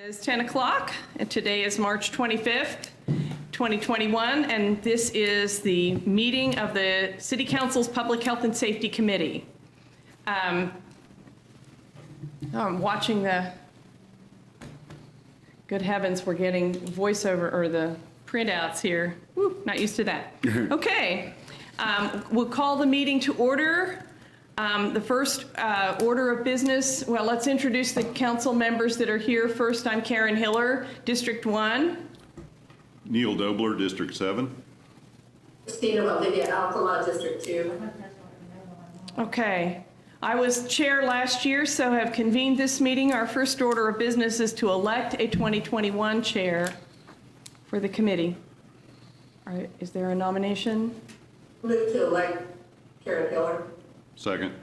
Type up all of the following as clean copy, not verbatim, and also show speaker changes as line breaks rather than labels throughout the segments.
It's 10 o'clock, and today is March 25th, 2021, and this is the meeting of the City Council's Public Health and Safety Committee. I'm watching the, good heavens, we're getting voiceover, or the printouts here. Woo, not used to that. Okay, we'll call the meeting to order. The first order of business, well, let's introduce the council members that are here. First, I'm Karen Hiller, District 1.
Neil Dobler, District 7.
Christina Olivia Alcala, District 2.
Okay. I was chair last year, so have convened this meeting. Our first order of business is to elect a 2021 chair for the committee. All right, is there a nomination?
Move to elect Karen Hiller.
Second.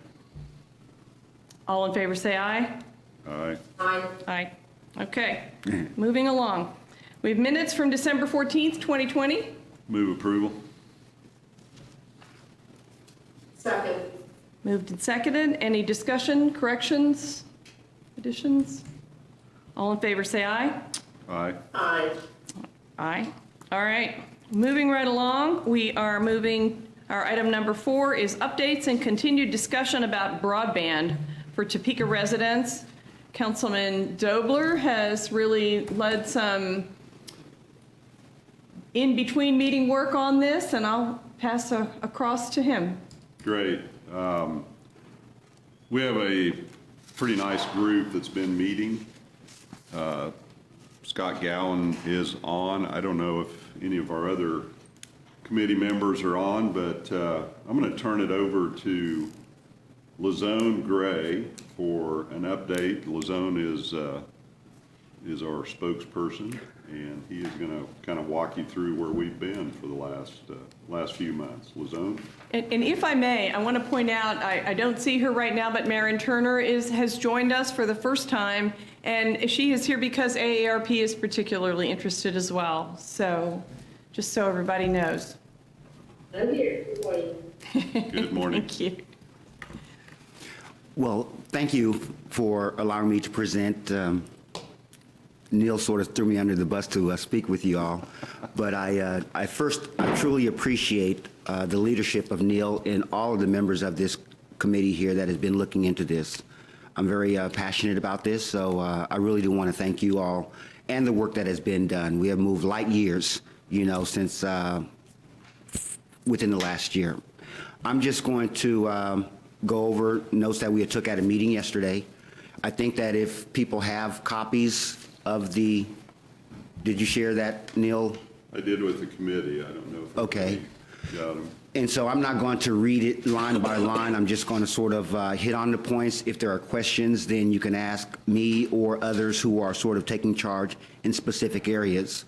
All in favor say aye.
Aye.
Aye.
Aye. Okay, moving along. We have minutes from December 14th, 2020.
Move approval.
Second.
Moved and seconded. Any discussion, corrections, additions? All in favor say aye.
Aye.
Aye.
Aye. All right, moving right along, we are moving, our item number 4 is updates and continued discussion about broadband for Topeka residents. Councilman Dobler has really led some in-between meeting work on this, and I'll pass across to him.
Great. We have a pretty nice group that's been meeting. Scott Gowan is on. I don't know if any of our other committee members are on, but I'm going to turn it over to Lazone Gray for an update. Lazone is our spokesperson, and he is going to kind of walk you through where we've been for the last few months. Lazone?
And if I may, I want to point out, I don't see her right now, but Marin Turner has joined us for the first time, and she is here because AARP is particularly interested as well. So, just so everybody knows.
I'm here. Good morning.
Good morning.
Thank you.
Well, thank you for allowing me to present. Neil sort of threw me under the bus to speak with you all, but I truly appreciate the leadership of Neil and all of the members of this committee here that has been looking into this. I'm very passionate about this, so I really do want to thank you all and the work that has been done. We have moved light years, since within the last year. I'm just going to go over notes that we took at a meeting yesterday. I think that if people have copies of did you share that, Neil?
I did with the committee. I don't know if
Okay.
got them.
And so I'm not going to read it line by line. I'm just going to sort of hit on the points. If there are questions, then you can ask me or others who are sort of taking charge in specific areas.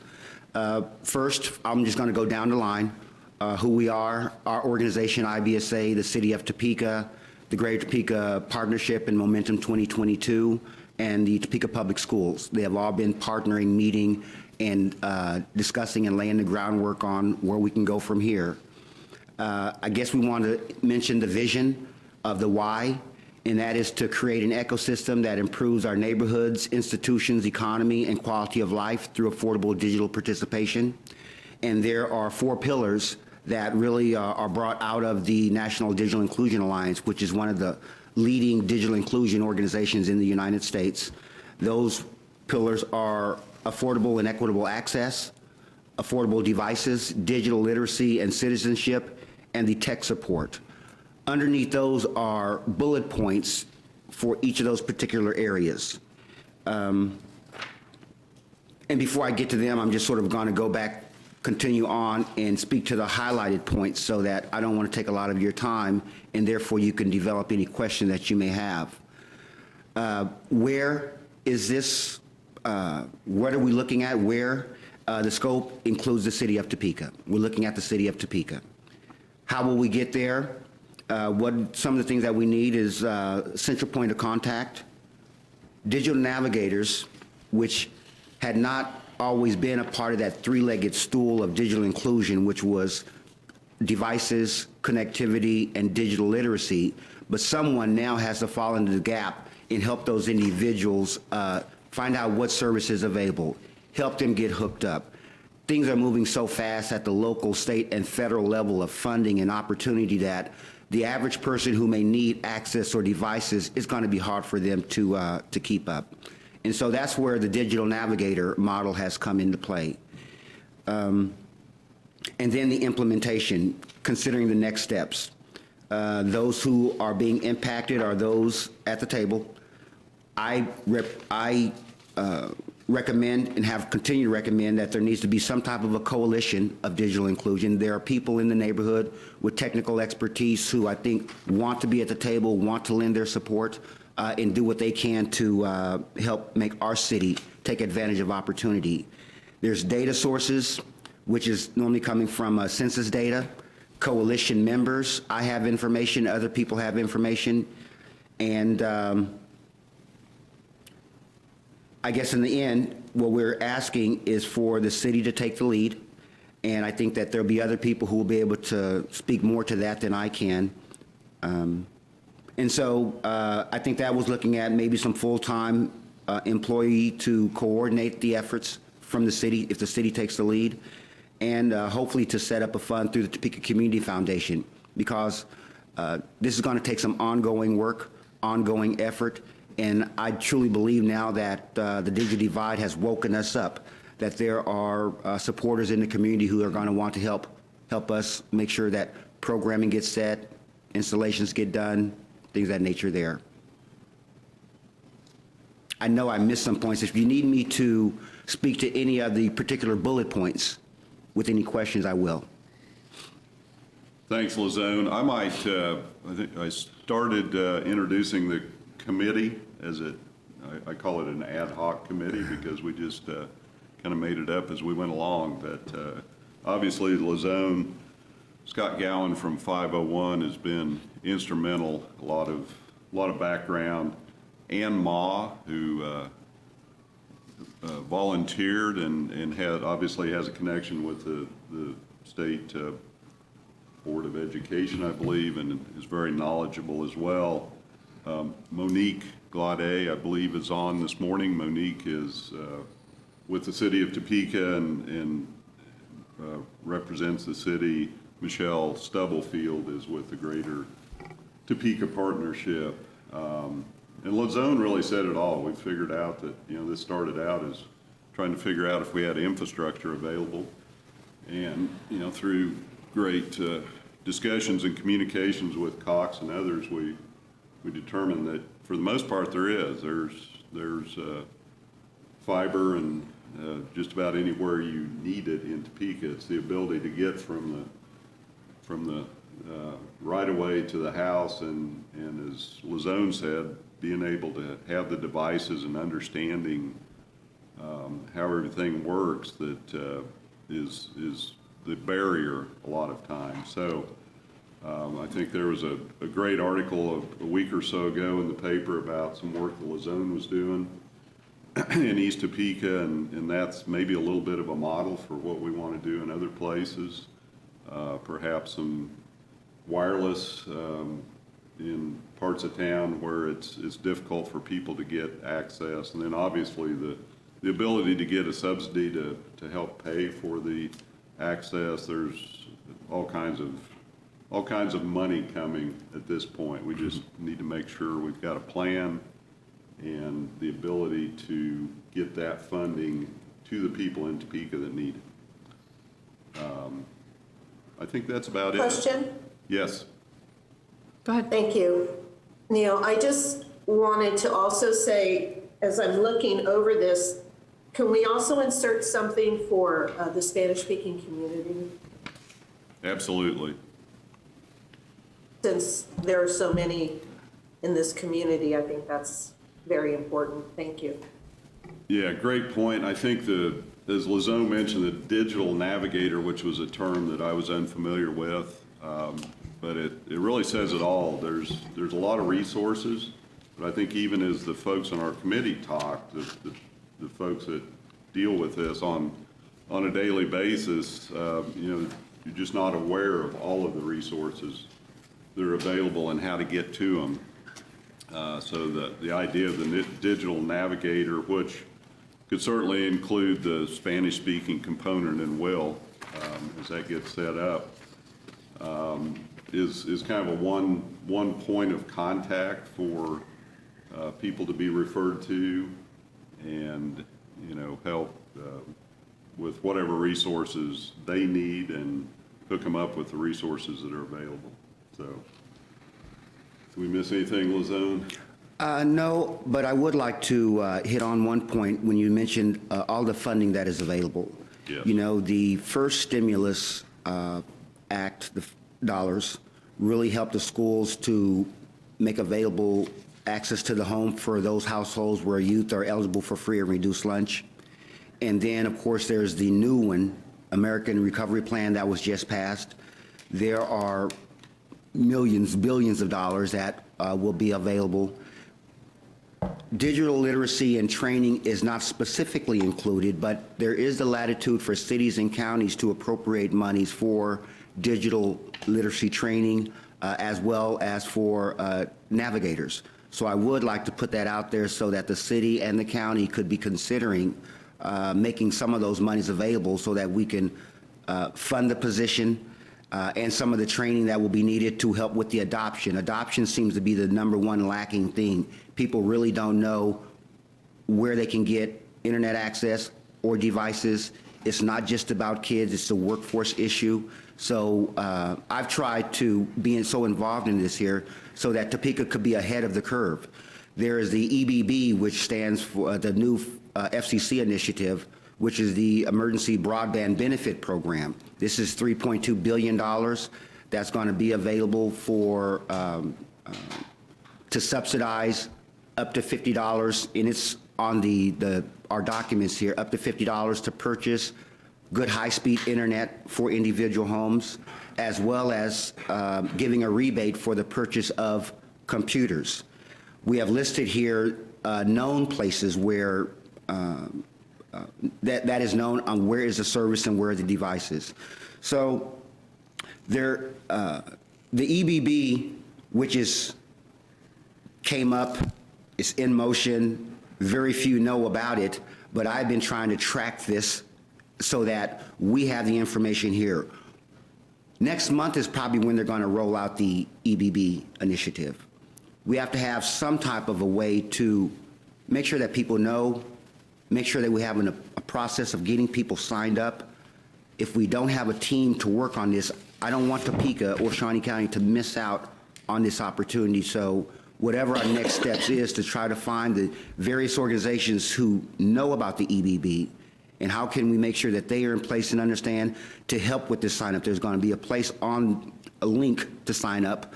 First, I'm just going to go down the line. Who we are, our organization, IBSA, the City of Topeka, the Greater Topeka Partnership and Momentum 2022, and the Topeka Public Schools. They have all been partnering, meeting, and discussing and laying the groundwork on where we can go from here. I guess we want to mention the vision of the why, and that is to create an ecosystem that improves our neighborhoods, institutions, economy, and quality of life through affordable digital participation. And there are 4 pillars that really are brought out of the National Digital Inclusion Alliance, which is one of the leading digital inclusion organizations in the United States. Those pillars are affordable and equitable access, affordable devices, digital literacy and citizenship, and the tech support. Underneath those are bullet points for each of those particular areas. And before I get to them, I'm just sort of going to go back, continue on, and speak to the highlighted points so that I don't want to take a lot of your time, and therefore you can develop any question that you may have. Where is this, what are we looking at? Where? The scope includes the City of Topeka. We're looking at the City of Topeka. How will we get there? Some of the things that we need is central point of contact, digital navigators, which had not always been a part of that 3-legged stool of digital inclusion, which was devices, connectivity, and digital literacy, but someone now has to fall into the gap and help those individuals find out what service is available, help them get hooked up. Things are moving so fast at the local, state, and federal level of funding and opportunity that the average person who may need access or devices is going to be hard for them to keep up. And so that's where the digital navigator model has come into play. And then the implementation, considering the next steps. Those who are being impacted are those at the table. I recommend and have continued to recommend that there needs to be some type of a coalition of digital inclusion. There are people in the neighborhood with technical expertise who I think want to be at the table, want to lend their support, and do what they can to help make our city take advantage of opportunity. There's data sources, which is normally coming from census data, coalition members. I have information, other people have information, and I guess in the end, what we're asking is for the city to take the lead, and I think that there'll be other people who will be able to speak more to that than I can. And so I think that was looking at maybe some full-time employee to coordinate the efforts from the city, if the city takes the lead, and hopefully to set up a fund through the Topeka Community Foundation, because this is going to take some ongoing work, ongoing effort, and I truly believe now that the digital divide has woken us up, that there are supporters in the community who are going to want to help us make sure that programming gets set, installations get done, things of that nature there. I know I missed some points. If you need me to speak to any of the particular bullet points with any questions, I will.
Thanks, Lazone. I might, I think I started introducing the committee as I call it an ad hoc committee because we just kind of made it up as we went along. But obviously, Lazone, Scott Gowan from 501 has been instrumental, a lot of background. Ann Ma, who volunteered and obviously has a connection with the state Board of Education, I believe, and is very knowledgeable as well. Monique Glade, I believe, is on this morning. Monique is with the city of Topeka and represents the city. Michelle Stubblefield is with the Greater Topeka Partnership. And Lazone really said it all. We figured out that, this started out as trying to figure out if we had infrastructure available. And, through great discussions and communications with Cox and others, we determined that for the most part there is. There's fiber and just about anywhere you need it in Topeka. It's the ability to get from the right away to the house, and as Lazone said, being able to have the devices and understanding how everything works that is the barrier a lot of times. So I think there was a great article a week or so ago in the paper about some work that Lazone was doing in East Topeka, and that's maybe a little bit of a model for what we want to do in other places. Perhaps some wireless in parts of town where it's difficult for people to get access, and then obviously the ability to get a subsidy to help pay for the access. There's all kinds of money coming at this point. We just need to make sure we've got a plan and the ability to get that funding to the people in Topeka that need it. I think that's about it.
Question?
Yes.
Go ahead.
Thank you. Neil, I just wanted to also say, as I'm looking over this, can we also insert something for the Spanish-speaking community?
Absolutely.
Since there are so many in this community, I think that's very important. Thank you.
Yeah, great point. I think as Lazone mentioned, the digital navigator, which was a term that I was unfamiliar with, but it really says it all. There's a lot of resources, but I think even as the folks on our committee talk, the folks that deal with this on a daily basis, you're just not aware of all of the resources that are available and how to get to them. So the idea of the digital navigator, which could certainly include the Spanish-speaking component and will, as that gets set up, is kind of a one point of contact for people to be referred to and, help with whatever resources they need and hook them up with the resources that are available. So, did we miss anything, Lizone?
No, but I would like to hit on one point when you mentioned all the funding that is available.
Yes.
The first stimulus act, the dollars, really helped the schools to make available access to the home for those households where youth are eligible for free or reduced lunch. And then, of course, there's the new one, American Recovery Plan, that was just passed. There are millions, billions of dollars that will be available. Digital literacy and training is not specifically included, but there is the latitude for cities and counties to appropriate monies for digital literacy training as well as for navigators. So I would like to put that out there so that the city and the county could be considering making some of those monies available so that we can fund the position and some of the training that will be needed to help with the adoption. Adoption seems to be the #1 lacking thing. People really don't know where they can get internet access or devices. It's not just about kids, it's a workforce issue. So I've tried to be so involved in this here so that Topeka could be ahead of the curve. There is the EBB, which stands for the new FCC initiative, which is the Emergency Broadband Benefit Program. This is $3.2 billion that's going to be available for to subsidize up to $50, and it's on our documents here, up to $50 to purchase good high-speed internet for individual homes, as well as giving a rebate for the purchase of computers. We have listed here known places where that is known on where is the service and where are the devices. So there, the EBB, which came up, it's in motion. Very few know about it, but I've been trying to track this so that we have the information here. Next month is probably when they're going to roll out the EBB initiative. We have to have some type of a way to make sure that people know, make sure that we have a process of getting people signed up. If we don't have a team to work on this, I don't want Topeka or Shawnee County to miss out on this opportunity. So whatever our next steps is to try to find the various organizations who know about the EBB and how can we make sure that they are in place and understand to help with this sign up. There's going to be a place on a link to sign up,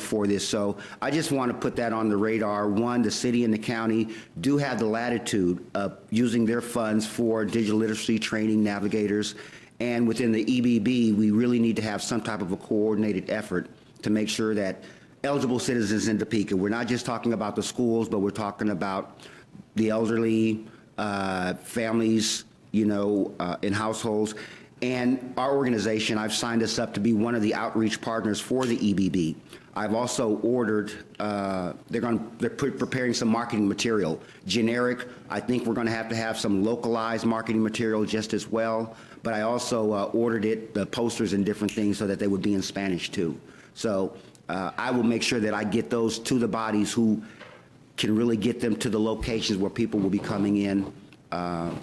for this. So I just want to put that on the radar. One, the city and the county do have the latitude of using their funds for digital literacy training navigators. And within the EBB, we really need to have some type of a coordinated effort to make sure that eligible citizens in Topeka, we're not just talking about the schools, but we're talking about the elderly, families, in households. And our organization, I've signed us up to be one of the outreach partners for the EBB. I've also ordered, they're preparing some marketing material. Generic, I think we're going to have some localized marketing material just as well. But I also ordered the posters and different things so that they would be in Spanish too. So I will make sure that I get those to the bodies who can really get them to the locations where people will be coming in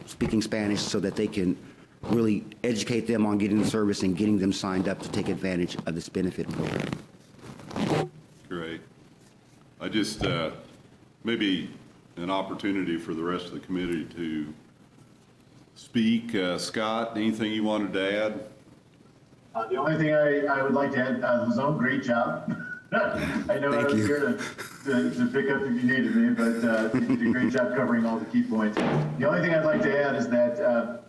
speaking Spanish so that they can really educate them on getting the service and getting them signed up to take advantage of this benefit program.
Great. I just, maybe an opportunity for the rest of the committee to speak. Scott, anything you wanted to add?
The only thing I would like to add, Lizone, great job. I know I was here to pick up if you needed me, but you did a great job covering all the key points. The only thing I'd like to add is that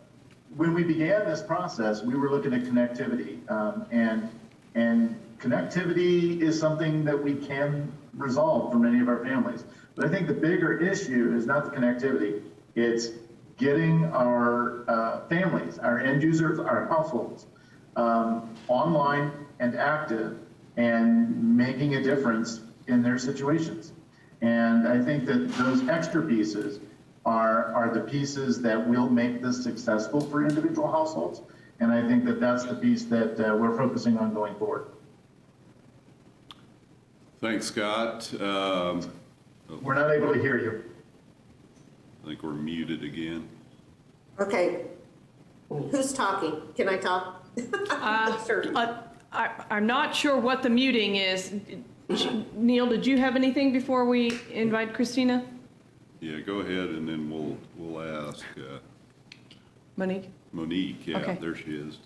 when we began this process, we were looking at connectivity, and connectivity is something that we can resolve for many of our families. But I think the bigger issue is not the connectivity, it's getting our families, our end users, our households online and active and making a difference in their situations. And I think that those extra pieces are the pieces that will make this successful for individual households. And I think that that's the piece that we're focusing on going forward.
Thanks, Scott.
We're not able to hear you.
I think we're muted again.
Okay. Who's talking? Can I talk? Sure.
I'm not sure what the muting is. Neil, did you have anything before we invite Christina?
Yeah, go ahead, and then we'll ask
Monique?
Monique. Yeah,
Okay.
there she is.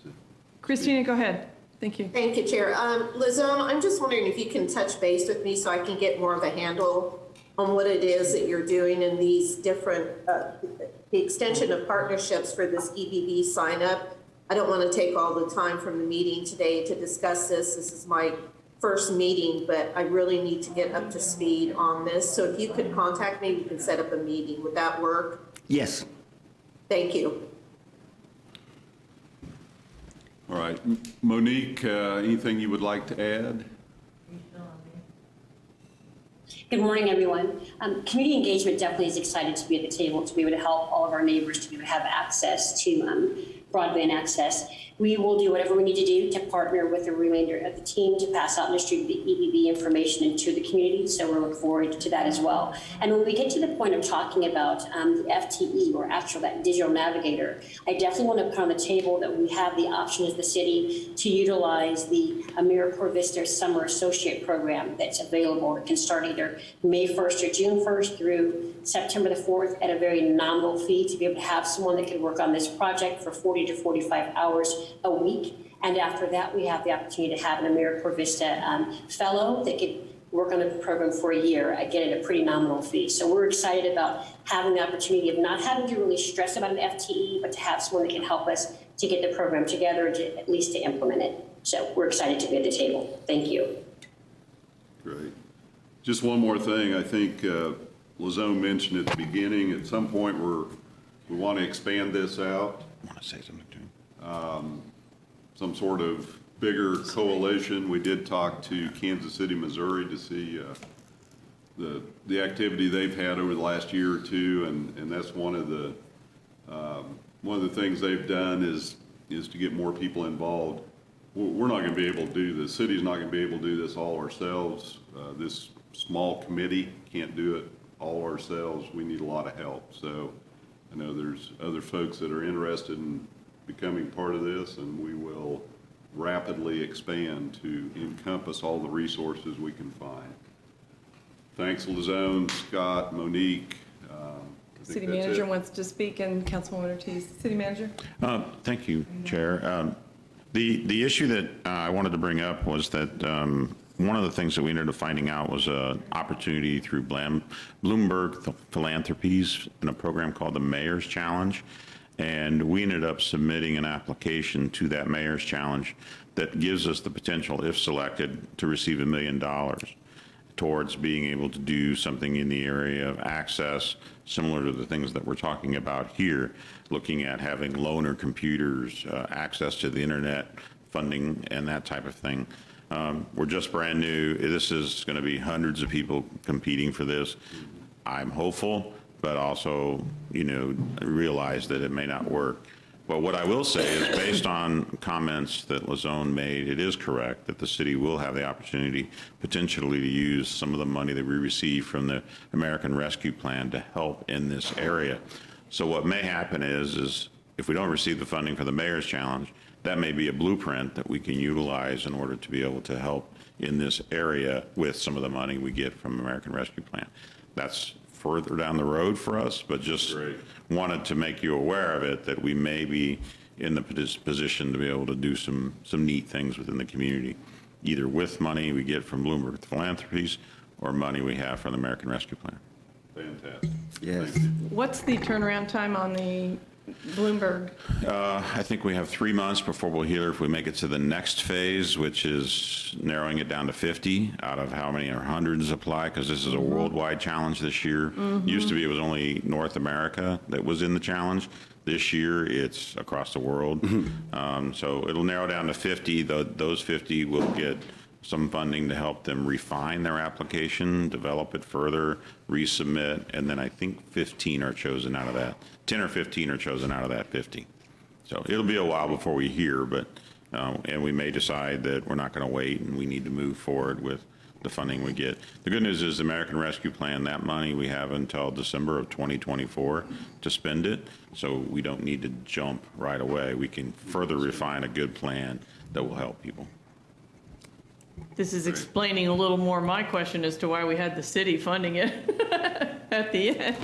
Christina, go ahead. Thank you.
Thank you, Chair. Lizone, I'm just wondering if you can touch base with me so I can get more of a handle on what it is that you're doing in these different, the extension of partnerships for this EBB sign up. I don't want to take all the time from the meeting today to discuss this. This is my first meeting, but I really need to get up to speed on this. So if you could contact me, we can set up a meeting. Would that work?
Yes.
Thank you.
All right, Monique, anything you would like to add?
Good morning, everyone. Community engagement definitely is excited to be at the table to be able to help all of our neighbors to be able to have access to broadband access. We will do whatever we need to do to partner with the remainder of the team to pass out and distribute the EBB information into the community. So we're looking forward to that as well. And when we get to the point of talking about the FTE, or actual that digital navigator, I definitely want to put on the table that we have the option as the city to utilize the AmeriCorps Vista Summer Associate Program that's available. It can start either May 1st or June 1st through September the 4th at a very nominal fee to be able to have someone that can work on this project for 40 to 45 hours a week. And after that, we have the opportunity to have an AmeriCorps Vista fellow that could work on the program for a year, again, at a pretty nominal fee. So we're excited about having the opportunity of not having to really stress about an FTE, but to have someone that can help us to get the program together, to at least to implement it. So we're excited to be at the table. Thank you.
Great. Just one more thing. I think Lizone mentioned at the beginning, at some point we want to expand this out.
I want to say something to him.
Some sort of bigger coalition. We did talk to Kansas City, Missouri to see the activity they've had over the last year or two, and that's one of the things they've done is to get more people involved. We're not going to be able to do this. The city's not going to be able to do this all ourselves. This small committee can't do it all ourselves. We need a lot of help. So I know there's other folks that are interested in becoming part of this, and we will rapidly expand to encompass all the resources we can find. Thanks, Lizone, Scott, Monique.
City Manager wants to speak, and Councilwoman Ortiz. City Manager?
Thank you, Chair. The issue that I wanted to bring up was that one of the things that we ended up finding out was an opportunity through Bloomberg Philanthropies in a program called the Mayor's Challenge. And we ended up submitting an application to that Mayor's Challenge that gives us the potential, if selected, to receive $1 million towards being able to do something in the area of access, similar to the things that we're talking about here, looking at having loaner computers, access to the internet, funding, and that type of thing. We're just brand new. This is going to be hundreds of people competing for this. I'm hopeful, but also, realize that it may not work. But what I will say is, based on comments that Lizone made, it is correct that the city will have the opportunity potentially to use some of the money that we receive from the American Rescue Plan to help in this area. So what may happen is if we don't receive the funding for the Mayor's Challenge, that may be a blueprint that we can utilize in order to be able to help in this area with some of the money we get from American Rescue Plan. That's further down the road for us, but just wanted to make you aware of it, that we may be in the position to be able to do some neat things within the community, either with money we get from Bloomberg Philanthropies or money we have from the American Rescue Plan.
Fantastic.
Yes.
Thank you.
What's the turnaround time on the Bloomberg?
I think we have 3 months before we'll hear if we make it to the next phase, which is narrowing it down to 50 out of how many or hundreds apply, because this is a worldwide challenge this year. Used to be it was only North America that was in the challenge. This year it's across the world. So it'll narrow down to 50. Those 50 will get some funding to help them refine their application, develop it further, resubmit, and then I think 15 are chosen out of that. 10 or 15 are chosen out of that 50. So it'll be a while before we hear, but, and we may decide that we're not going to wait and we need to move forward with the funding we get. The good news is the American Rescue Plan, that money we have until December of 2024 to spend it, so we don't need to jump right away. We can further refine a good plan that will help people.
This is explaining a little more my question as to why we had the city funding it at the end.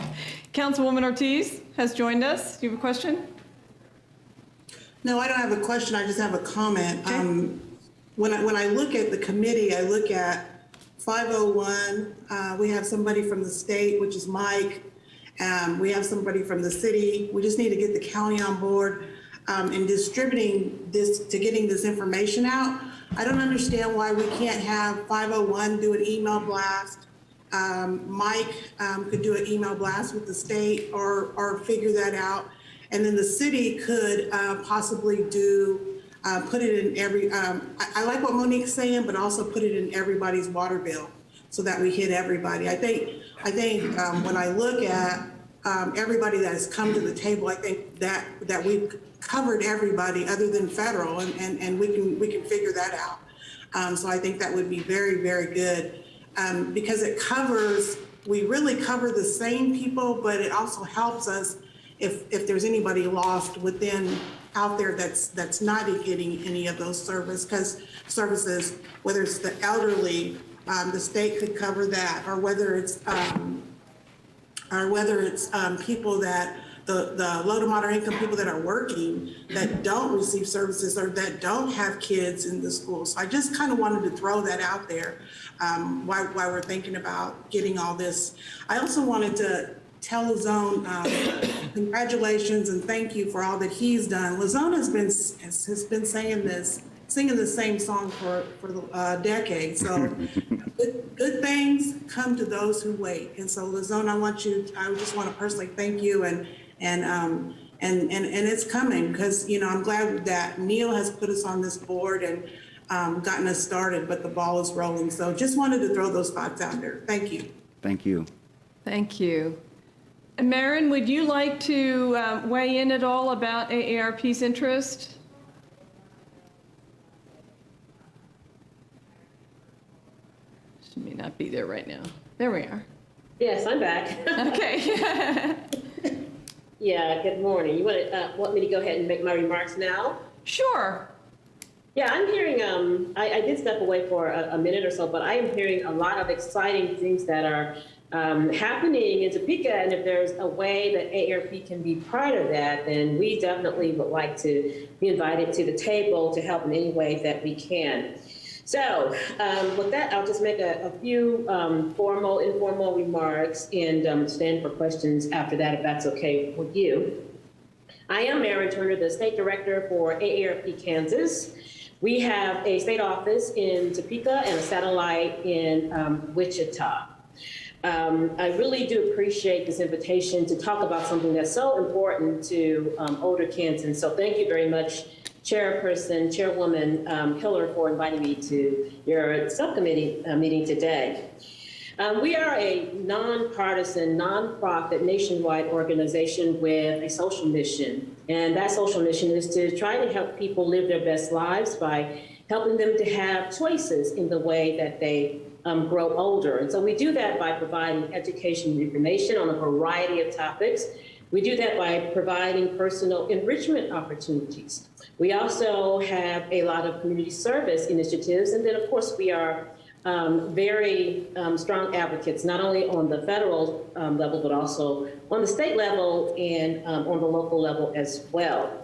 Councilwoman Ortiz has joined us. Do you have a question?
No, I don't have a question. I just have a comment. When I look at the committee, I look at 501. We have somebody from the state, which is Mike. We have somebody from the city. We just need to get the county on board in distributing this, to getting this information out. I don't understand why we can't have 501 do an email blast. Mike could do an email blast with the state or figure that out. And then the city could possibly do, put it in every, I like what Monique's saying, but also put it in everybody's water bill so that we hit everybody. I think when I look at everybody that has come to the table, I think that we've covered everybody other than federal, and we can figure that out. So I think that would be very, very good because it covers, we really cover the same people, but it also helps us if there's anybody lost within out there that's not getting any of those services, whether it's the elderly, the state could cover that, or whether it's people that the low to moderate income people that are working that don't receive services or that don't have kids in the school. So I just kind of wanted to throw that out there while we're thinking about getting all this. I also wanted to tell Lazone congratulations and thank you for all that he's done. Lazone has been singing the same song for decades. So good things come to those who wait. And so Lazone, I just want to personally thank you and it's coming because, you know, I'm glad that Neil has put us on this board and gotten us started, but the ball is rolling. So just wanted to throw those thoughts out there. Thank you.
Thank you.
Thank you. And Marin, would you like to weigh in at all about AARP's interest? She may not be there right now. There we are.
Yes, I'm back.
Okay.
Yeah, good morning. You want me to go ahead and make my remarks now?
Sure.
Yeah, I'm hearing, I did step away for a minute or so, but I am hearing a lot of exciting things that are happening in Topeka, and if there's a way that AARP can be part of that, then we definitely would like to be invited to the table to help in any way that we can. So with that, I'll just make a few formal, informal remarks and stand for questions after that, if that's okay with you. I am Marin Turner, the State Director for AARP Kansas. We have a state office in Topeka and a satellite in Wichita. I really do appreciate this invitation to talk about something that's so important to older Kansans. So thank you very much, Chairwoman Hiller, for inviting me to your subcommittee meeting today. We are a nonpartisan, nonprofit, nationwide organization with a social mission. And that social mission is to try to help people live their best lives by helping them to have choices in the way that they grow older. And so we do that by providing education and information on a variety of topics. We do that by providing personal enrichment opportunities. We also have a lot of community service initiatives. And then, of course, we are very strong advocates, not only on the federal level, but also on the state level and on the local level as well.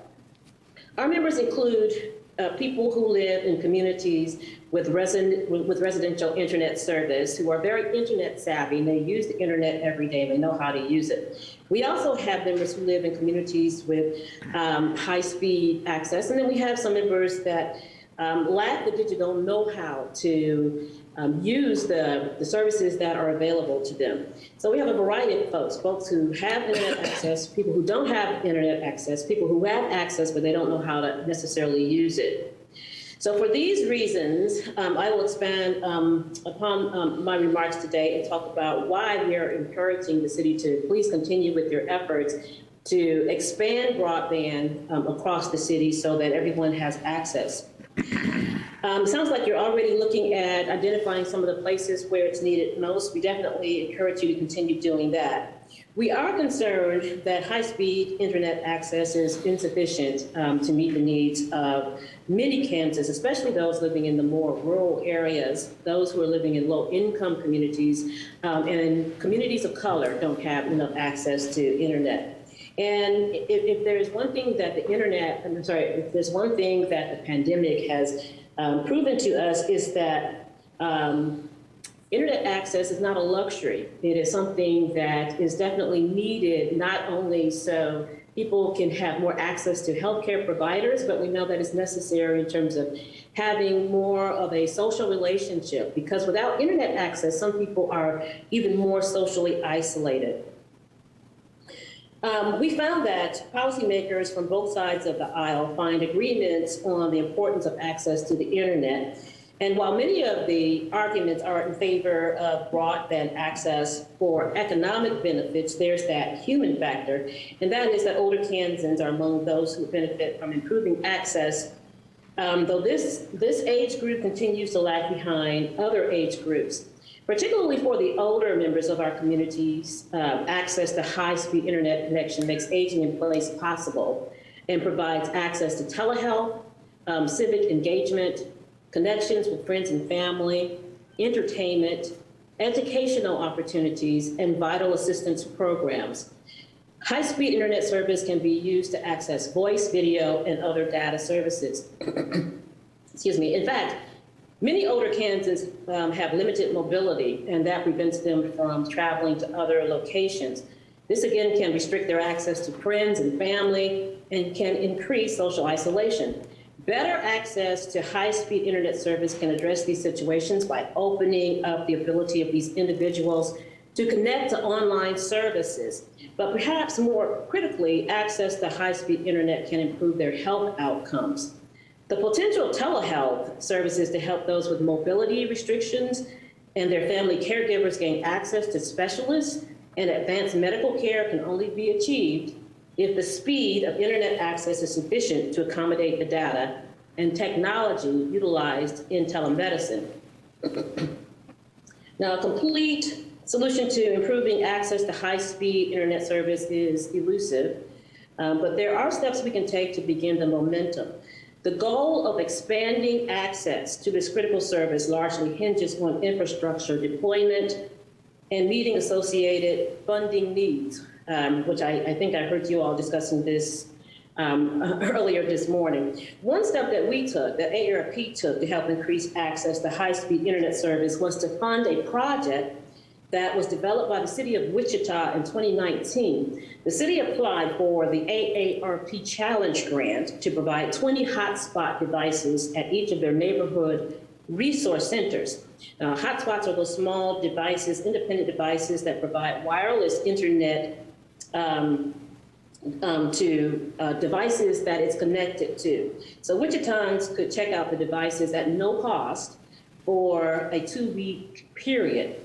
Our members include people who live in communities with residential internet service, who are very internet savvy, and they use the internet every day, and they know how to use it. We also have members who live in communities with high-speed access, and then we have some members that lack the digital know-how to use the services that are available to them. So we have a variety of folks who have internet access, people who don't have internet access, people who have access but they don't know how to necessarily use it. So for these reasons, I will expand upon my remarks today and talk about why we are encouraging the city to please continue with your efforts to expand broadband across the city so that everyone has access. Sounds like you're already looking at identifying some of the places where it's needed most. We definitely encourage you to continue doing that. We are concerned that high-speed internet access is insufficient to meet the needs of many Kansans, especially those living in the more rural areas, those who are living in low-income communities, and communities of color don't have enough access to internet. And if there's one thing that if there's one thing that the pandemic has proven to us is that internet access is not a luxury. It is something that is definitely needed, not only so people can have more access to healthcare providers, but we know that it's necessary in terms of having more of a social relationship, because without internet access, some people are even more socially isolated. We found that policymakers from both sides of the aisle find agreements on the importance of access to the internet. And while many of the arguments are in favor of broadband access for economic benefits, there's that human factor, and that is that older Kansans are among those who benefit from improving access, though this age group continues to lag behind other age groups. Particularly for the older members of our communities, access to high-speed internet connection makes aging in place possible and provides access to telehealth, civic engagement, connections with friends and family, entertainment, educational opportunities, and vital assistance programs. High-speed internet service can be used to access voice, video, and other data services. Excuse me. In fact, many older Kansans have limited mobility, and that prevents them from traveling to other locations. This, again, can restrict their access to friends and family and can increase social isolation. Better access to high-speed internet service can address these situations by opening up the ability of these individuals to connect to online services. But perhaps more critically, access to high-speed internet can improve their health outcomes. The potential telehealth services to help those with mobility restrictions and their family caregivers gain access to specialists and advanced medical care can only be achieved if the speed of internet access is sufficient to accommodate the data and technology utilized in telemedicine. Now, a complete solution to improving access to high-speed internet service is elusive, but there are steps we can take to begin the momentum. The goal of expanding access to this critical service largely hinges on infrastructure deployment and meeting associated funding needs, which I think I heard you all discussing this earlier this morning. One step that we took, that AARP took to help increase access to high-speed internet service was to fund a project that was developed by the city of Wichita in 2019. The city applied for the AARP Challenge Grant to provide 20 hotspot devices at each of their neighborhood resource centers. Hotspots are those small devices, independent devices that provide wireless internet to devices that it's connected to. So Wichitans could check out the devices at no cost for a 2-week period.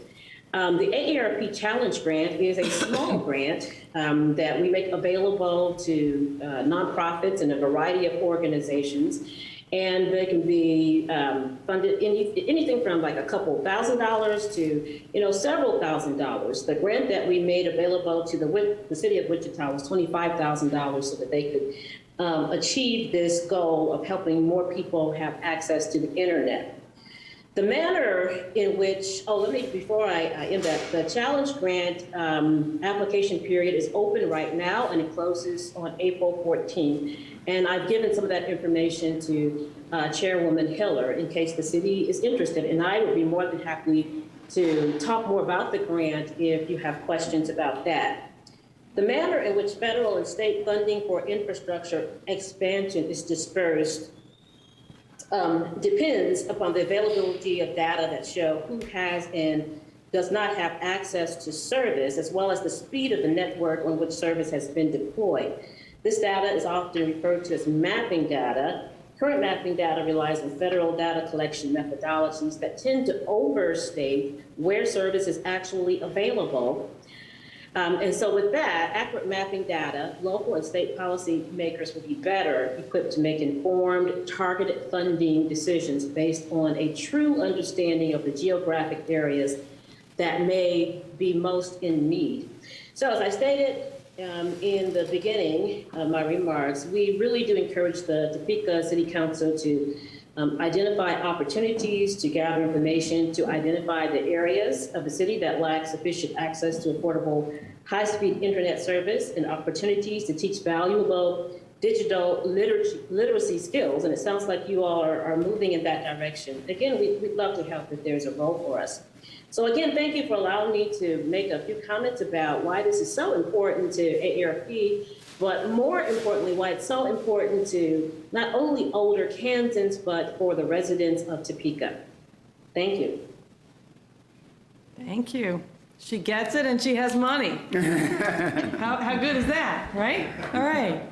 The AARP Challenge Grant is a small grant that we make available to nonprofits and a variety of organizations. And they can be funded anything from like a couple $1,000s to several $1,000s. The grant that we made available to the city of Wichita was $25,000 so that they could achieve this goal of helping more people have access to the internet. The manner in which, before I end that, the challenge grant application period is open right now and it closes on April 14th. And I've given some of that information to Chairwoman Hiller in case the city is interested. And I would be more than happy to talk more about the grant if you have questions about that. The manner in which federal and state funding for infrastructure expansion is dispersed depends upon the availability of data that show who has and does not have access to service, as well as the speed of the network on which service has been deployed. This data is often referred to as mapping data, Current mapping data relies on federal data collection methodologies that tend to overstate where service is actually available. And so with that, accurate mapping data, local and state policy makers will be better equipped to make informed, targeted funding decisions based on a true understanding of the geographic areas that may be most in need. So as I stated in the beginning of my remarks, we really do encourage the Topeka City Council to identify opportunities, to gather information, to identify the areas of the city that lack sufficient access to affordable high-speed internet service, and opportunities to teach valuable digital literacy skills. And it sounds like you all are moving in that direction. Again, we'd love to help if there's a role for us. So again, thank you for allowing me to make a few comments about why this is so important to AARP, but more importantly, why it's so important to not only older Kansans, but for the residents of Topeka. Thank you.
Thank you. She gets it and she has money. How good is that, right? All right.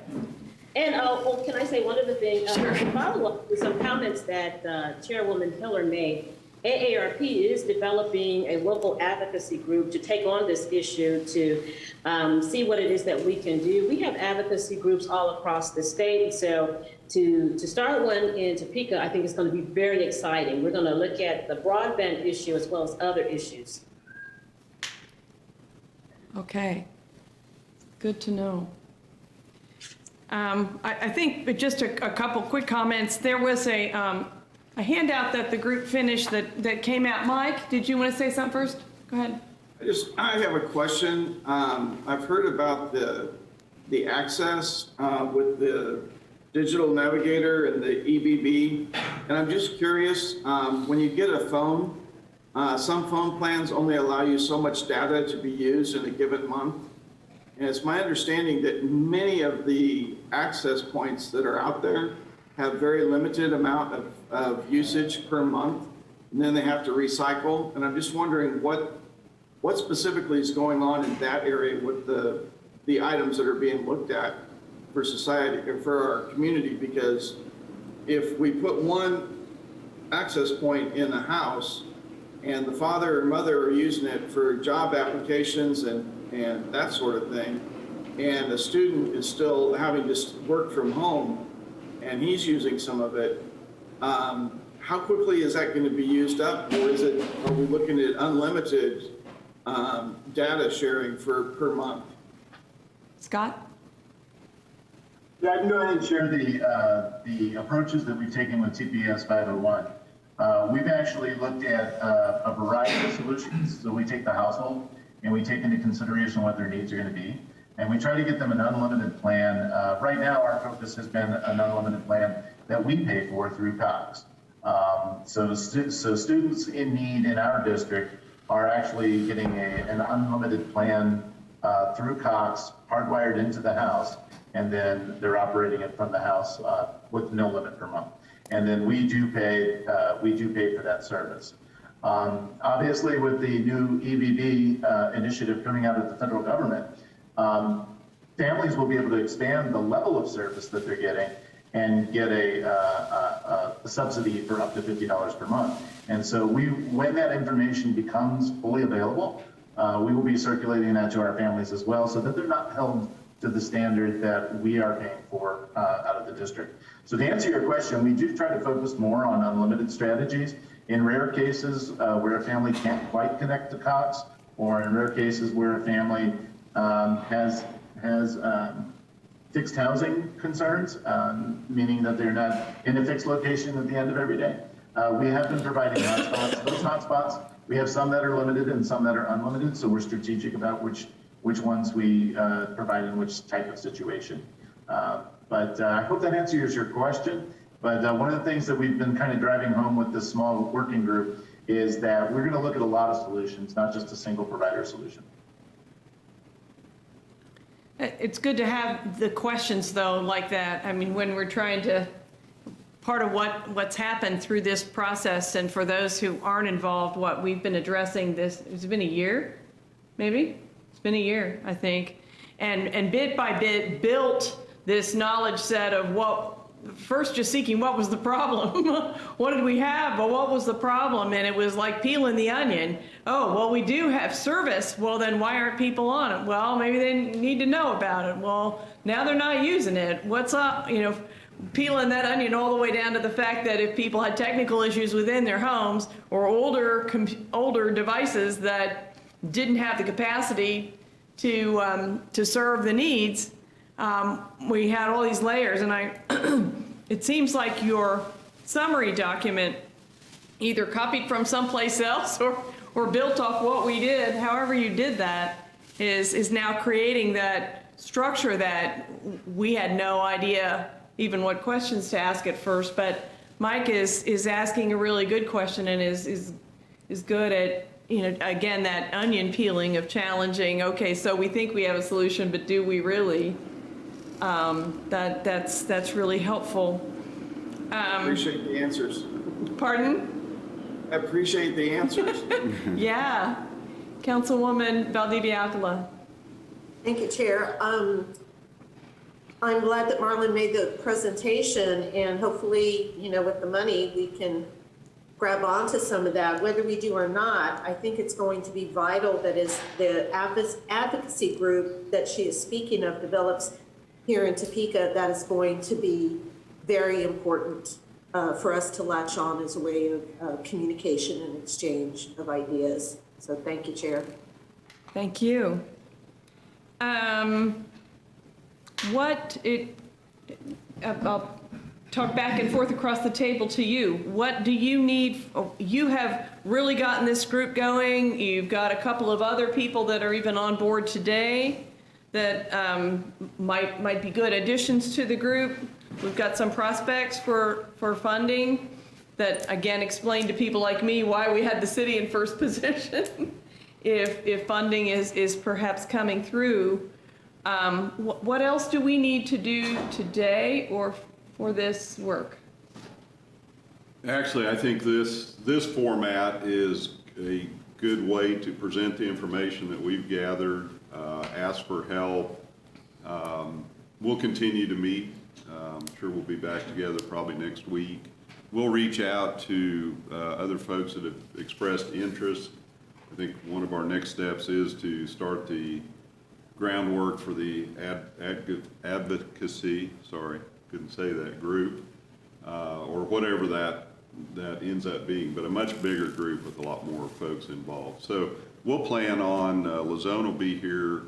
And well, can I say one other thing?
Sure.
To follow up with some comments that Chairwoman Hiller made, AARP is developing a local advocacy group to take on this issue, to see what it is that we can do. We have advocacy groups all across the state, and so to start one in Topeka, I think is going to be very exciting. We're going to look at the broadband issue as well as other issues.
Okay. Good to know. I think just a couple quick comments. There was a handout that the group finished that came out. Mike, did you want to say something first? Go ahead.
I have a question. I've heard about the access with the digital navigator and the EBB, and I'm just curious, when you get a phone, some phone plans only allow you so much data to be used in a given month. And it's my understanding that many of the access points that are out there have very limited amount of usage per month, and then they have to recycle. And I'm just wondering what specifically is going on in that area with the items that are being looked at for society or for our community, because if we put one access point in a house and the father or mother are using it for job applications and that sort of thing, and the student is still having to work from home and he's using some of it, how quickly is that going to be used up? Or are we looking at unlimited data sharing per month?
Scott?
Yeah, I can go ahead and share the approaches that we've taken with TPS 501. We've actually looked at a variety of solutions. So we take the household and we take into consideration what their needs are going to be. And we try to get them an unlimited plan. Right now, our focus has been an unlimited plan that we pay for through Cox. So students in need in our district are actually getting an unlimited plan through Cox, hardwired into the house, and then they're operating it from the house with no limit per month. And then we do pay for that service. Obviously, with the new EBB initiative coming out of the federal government, families will be able to expand the level of service that they're getting and get a subsidy for up to $50 per month. And so when that information becomes fully available, we will be circulating that to our families as well, so that they're not held to the standard that we are paying for out of the district. So to answer your question, we do try to focus more on unlimited strategies. In rare cases where a family can't quite connect to Cox, or in rare cases where a family has fixed housing concerns, meaning that they're not in a fixed location at the end of every day, we have been providing hotspots. Those hotspots, we have some that are limited and some that are unlimited, so we're strategic about which ones we provide in which type of situation. But I hope that answers your question. But one of the things that we've been kind of driving home with this small working group is that we're going to look at a lot of solutions, not just a single provider solution.
It's good to have the questions, though, like that. I mean, when we're trying to, part of what's happened through this process, and for those who aren't involved, what we've been addressing this, it's been a year, maybe? It's been a year, I think. And bit by bit built this knowledge set of first just seeking what was the problem. What did we have? Well, what was the problem? And it was like peeling the onion. Oh, well, we do have service. Well, then why aren't people on it? Well, maybe they need to know about it. Well, now they're not using it. What's up? You know, peeling that onion all the way down to the fact that if people had technical issues within their homes or older devices that didn't have the capacity to serve the needs, we had all these layers. And it seems like your summary document either copied from someplace else or built off what we did. However you did that is now creating that structure that we had no idea even what questions to ask at first. But Mike is asking a really good question and is good at, you know, again, that onion peeling of challenging, okay, so we think we have a solution, but do we really? That's really helpful.
I appreciate the answers.
Pardon?
I appreciate the answers.
Yeah. Councilwoman Valdivia-Alcala.
Thank you, Chair. I'm glad that Marlon made the presentation, and hopefully, you know, with the money, we can grab onto some of that. Whether we do or not, I think it's going to be vital that as the advocacy group that she is speaking of develops here in Topeka, that is going to be very important for us to latch on as a way of communication and exchange of ideas. So thank you, Chair.
Thank you. I'll talk back and forth across the table to you. What do you need? You have really gotten this group going. You've got a couple of other people that are even on board today that might be good additions to the group. We've got some prospects for funding that, again, explain to people like me why we had the city in first position if funding is perhaps coming through. What else do we need to do today or for this work?
Actually, I think this format is a good way to present the information that we've gathered, ask for help. We'll continue to meet. I'm sure we'll be back together probably next week. We'll reach out to other folks that have expressed interest. I think one of our next steps is to start the groundwork for the advocacy, sorry, couldn't say that, group, or whatever that ends up being, but a much bigger group with a lot more folks involved. So we'll plan on, Lazone will be here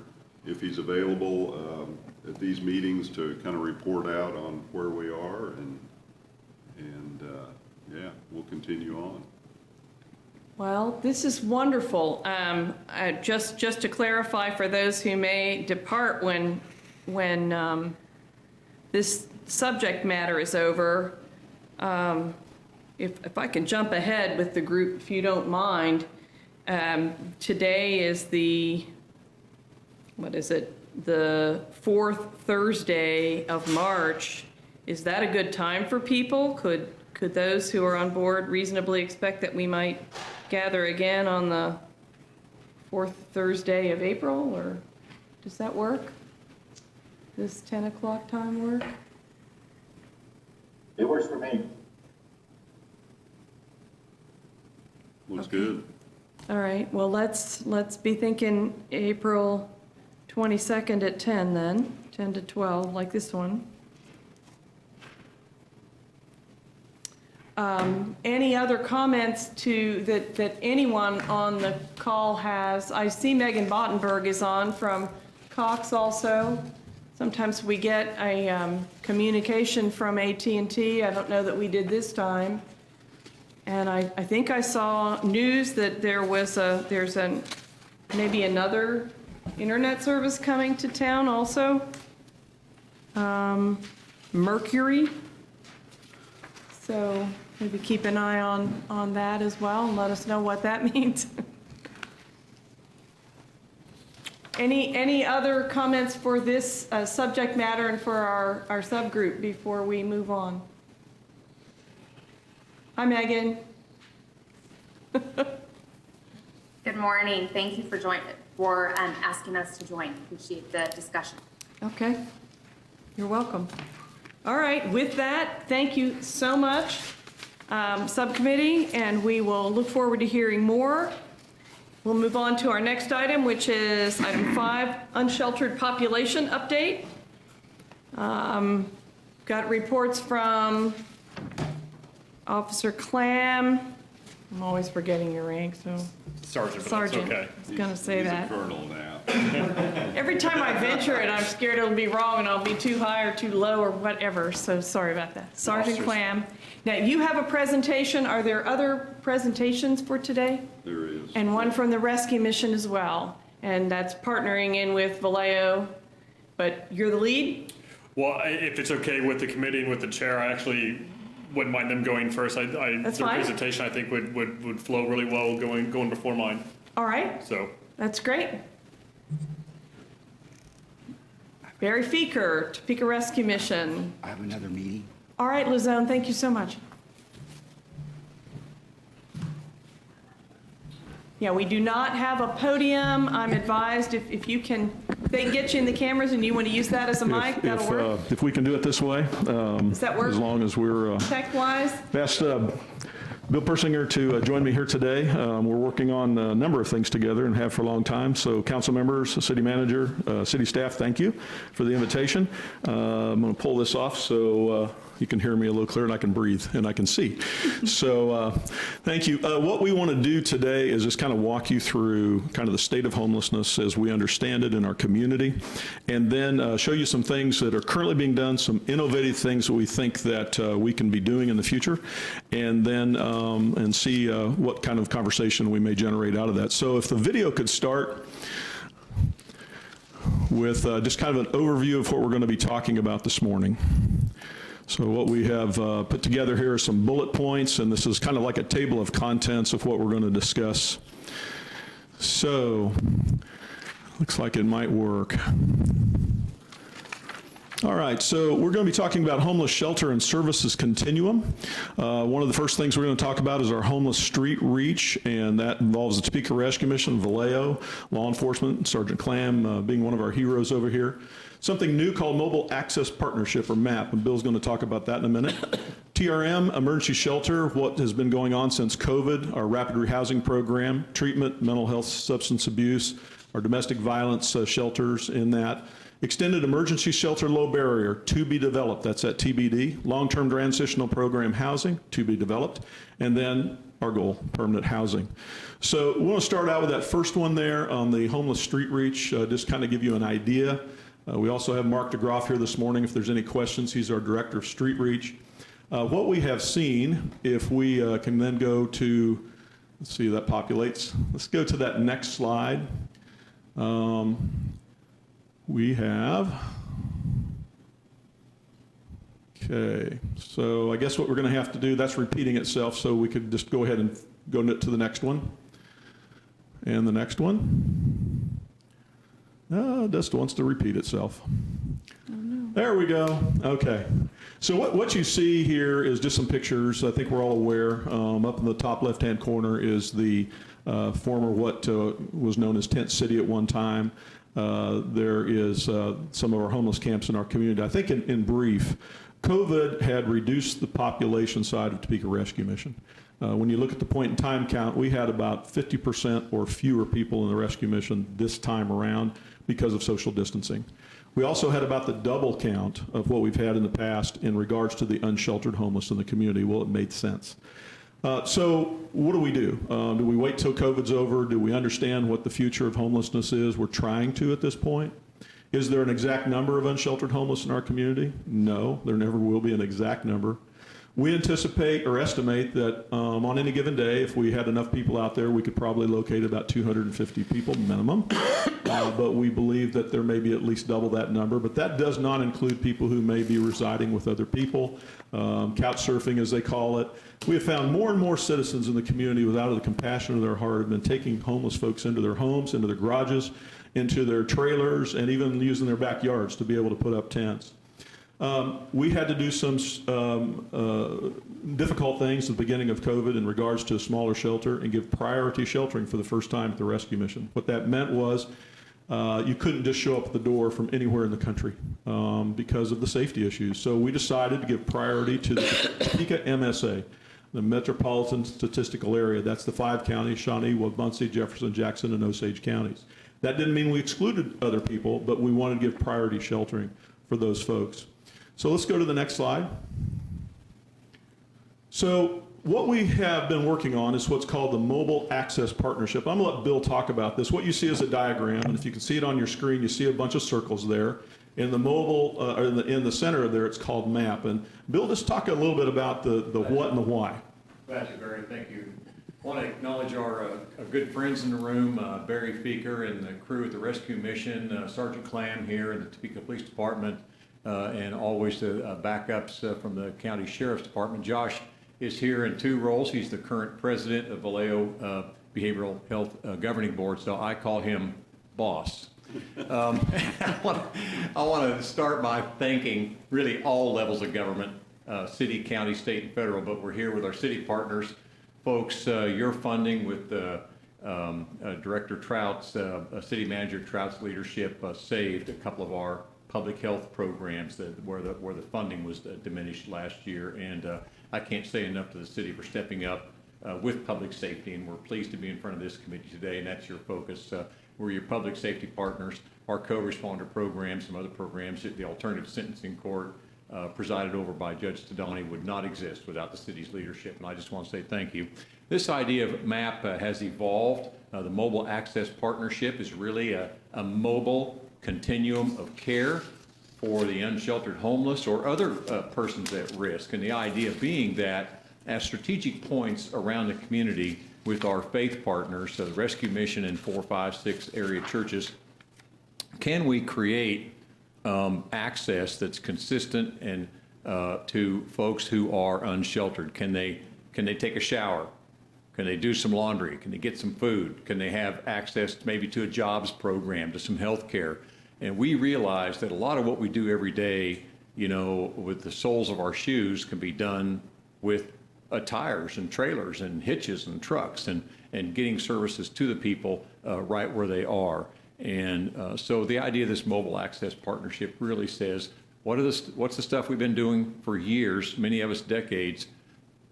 if he's available at these meetings to kind of report out on where we are, and yeah, we'll continue on.
Well, this is wonderful. Just to clarify for those who may depart when this subject matter is over, if I can jump ahead with the group, if you don't mind, today is the fourth Thursday of March. Is that a good time for people? Could those who are on board reasonably expect that we might gather again on the fourth Thursday of April, or does that work? Does 10 o'clock time work?
It works for me.
Looks good.
All right, well, let's be thinking April 22nd at 10 then, 10 to 12, like this one. Any other comments that anyone on the call has? I see Megan Bottenberg is on from Cox also. Sometimes we get a communication from AT&T. I don't know that we did this time. And I think I saw news that there's maybe another internet service coming to town also. Mercury. So maybe keep an eye on that as well and let us know what that means. Any other comments for this subject matter and for our subgroup before we move on? Hi, Megan.
Good morning. Thank you for asking us to join. Appreciate the discussion.
Okay. You're welcome. All right, with that, thank you so much, subcommittee, and we will look forward to hearing more. We'll move on to our next item, which is item 5, unsheltered population update. Got reports from Officer Clam. I'm always forgetting your rank, so.
Sergeant, but
Sergeant.
that's okay.
I was gonna say
He's a
that.
colonel now.
Every time I venture it, I'm scared it'll be wrong and I'll be too high or too low or whatever, so sorry about that. Sergeant
Officers.
Clam. Now, you have a presentation. Are there other presentations for today?
There is.
And one from the rescue mission as well. And that's partnering in with Vallejo, but you're the lead?
Well, if it's okay with the committee and with the chair, I actually wouldn't mind them going first.
That's
their
fine.
presentation, I think, would flow really well going before mine.
All right,
So,
that's great. Barry Feeker, Topeka Rescue Mission.
I have another meeting.
All right, Lizone, thank you so much. Yeah, we do not have a podium. I'm advised if you can, they get you in the cameras and you want to use that as a mic, that'll work.
If we can do it this way.
Does that work?
As long as we're,
Tech-wise?
asked Bill Persinger to join me here today. We're working on a number of things together and have for a long time. So council members, city manager, city staff, thank you for the invitation. I'm going to pull this off so you can hear me a little clearer and I can breathe and I can see. So thank you. What we want to do today is just kind of walk you through kind of the state of homelessness as we understand it in our community, and then show you some things that are currently being done, some innovative things that we think that we can be doing in the future, and then and see what kind of conversation we may generate out of that. So if the video could start with just kind of an overview of what we're going to be talking about this morning. So what we have put together here are some bullet points, and this is kind of like a table of contents of what we're going to discuss. So, looks like it might work. All right, so we're going to be talking about homeless shelter and services continuum. One of the first things we're going to talk about is our homeless street reach, and that involves the Topeka Rescue Mission, Vallejo, law enforcement, Sergeant Clam being one of our heroes over here. Something new called Mobile Access Partnership, or MAP, and Bill's going to talk about that in a minute. TRM, emergency shelter, what has been going on since COVID, our rapid rehousing program, treatment, mental health, substance abuse, our domestic violence shelters in that. Extended emergency shelter, low barrier, to be developed, that's at TBD. Long-term transitional program housing, to be developed. And then our goal, permanent housing. So we want to start out with that first one there on the homeless street reach, just kind of give you an idea. We also have Mark DeGroff here this morning. If there's any questions, he's our director of street reach. What we have seen, if we can then go to, let's see, that populates. Let's go to that next slide. We have, okay, so I guess what we're going to have to do, that's repeating itself, so we could just go ahead and go to the next one. And the next one. Just wants to repeat itself. Oh, no. There we go. Okay. So what you see here is just some pictures. I think we're all aware. Up in the top left-hand corner is the former what was known as Tent City at one time. There is some of our homeless camps in our community. I think in brief, COVID had reduced the population side of Topeka Rescue Mission. When you look at the point in time count, we had about 50% or fewer people in the rescue mission this time around because of social distancing. We also had about the double count of what we've had in the past in regards to the unsheltered homeless in the community. Well, it made sense. So what do we do? Do we wait till COVID's over? Do we understand what the future of homelessness is? We're trying to at this point. Is there an exact number of unsheltered homeless in our community? No, there never will be an exact number. We anticipate or estimate that on any given day, if we had enough people out there, we could probably locate about 250 people minimum. But we believe that there may be at least double that number. But that does not include people who may be residing with other people, couch surfing as they call it. We have found more and more citizens in the community without the compassion of their heart have been taking homeless folks into their homes, into their garages, into their trailers, and even using their backyards to be able to put up tents. We had to do some difficult things at the beginning of COVID in regards to a smaller shelter and give priority sheltering for the first time at the rescue mission. What that meant was you couldn't just show up at the door from anywhere in the country because of the safety issues. So we decided to give priority to the Topeka MSA, the Metropolitan Statistical Area. That's the 5 counties, Shawnee, Wabunsee, Jefferson, Jackson, and Osage counties. That didn't mean we excluded other people, but we wanted to give priority sheltering for those folks. So let's go to the next slide. So what we have been working on is what's called the Mobile Access Partnership. I'm going to let Bill talk about this. What you see is a diagram, and if you can see it on your screen, you see a bunch of circles there. In the mobile, or in the center there, it's called MAP. And Bill, just talk a little bit about the what and the why.
Glad you, Barry. Thank you. I want to acknowledge our good friends in the room, Barry Feeker and the crew at the Rescue Mission, Sergeant Clam here in the Topeka Police Department, and always the backups from the County Sheriff's Department. Josh is here in 2 roles. He's the current president of Vallejo Behavioral Health Governing Board, so I call him boss. I want to start by thanking really all levels of government, city, county, state, and federal, but we're here with our city partners. Folks, your funding with Director Trout's, City Manager Trout's leadership saved a couple of our public health programs where the funding was diminished last year, and I can't say enough to the city for stepping up with public safety, and we're pleased to be in front of this committee today, and that's your focus. We're your public safety partners, our co-responder programs, some other programs, the Alternative Sentencing Court, presided over by Judge Tadani, would not exist without the city's leadership, and I just want to say thank you. This idea of MAP has evolved. The Mobile Access Partnership is really a mobile continuum of care for the unsheltered homeless or other persons at risk, and the idea being that at strategic points around the community with our faith partners, the Rescue Mission and 4, 5, 6 area churches, can we create access that's consistent and to folks who are unsheltered? Can they take a shower? Can they do some laundry? Can they get some food? Can they have access maybe to a jobs program, to some health care? And we realize that a lot of what we do every day, you know, with the soles of our shoes can be done with tires and trailers and hitches and trucks and getting services to the people right where they are. And so the idea of this Mobile Access Partnership really says, what's the stuff we've been doing for years, many of us decades,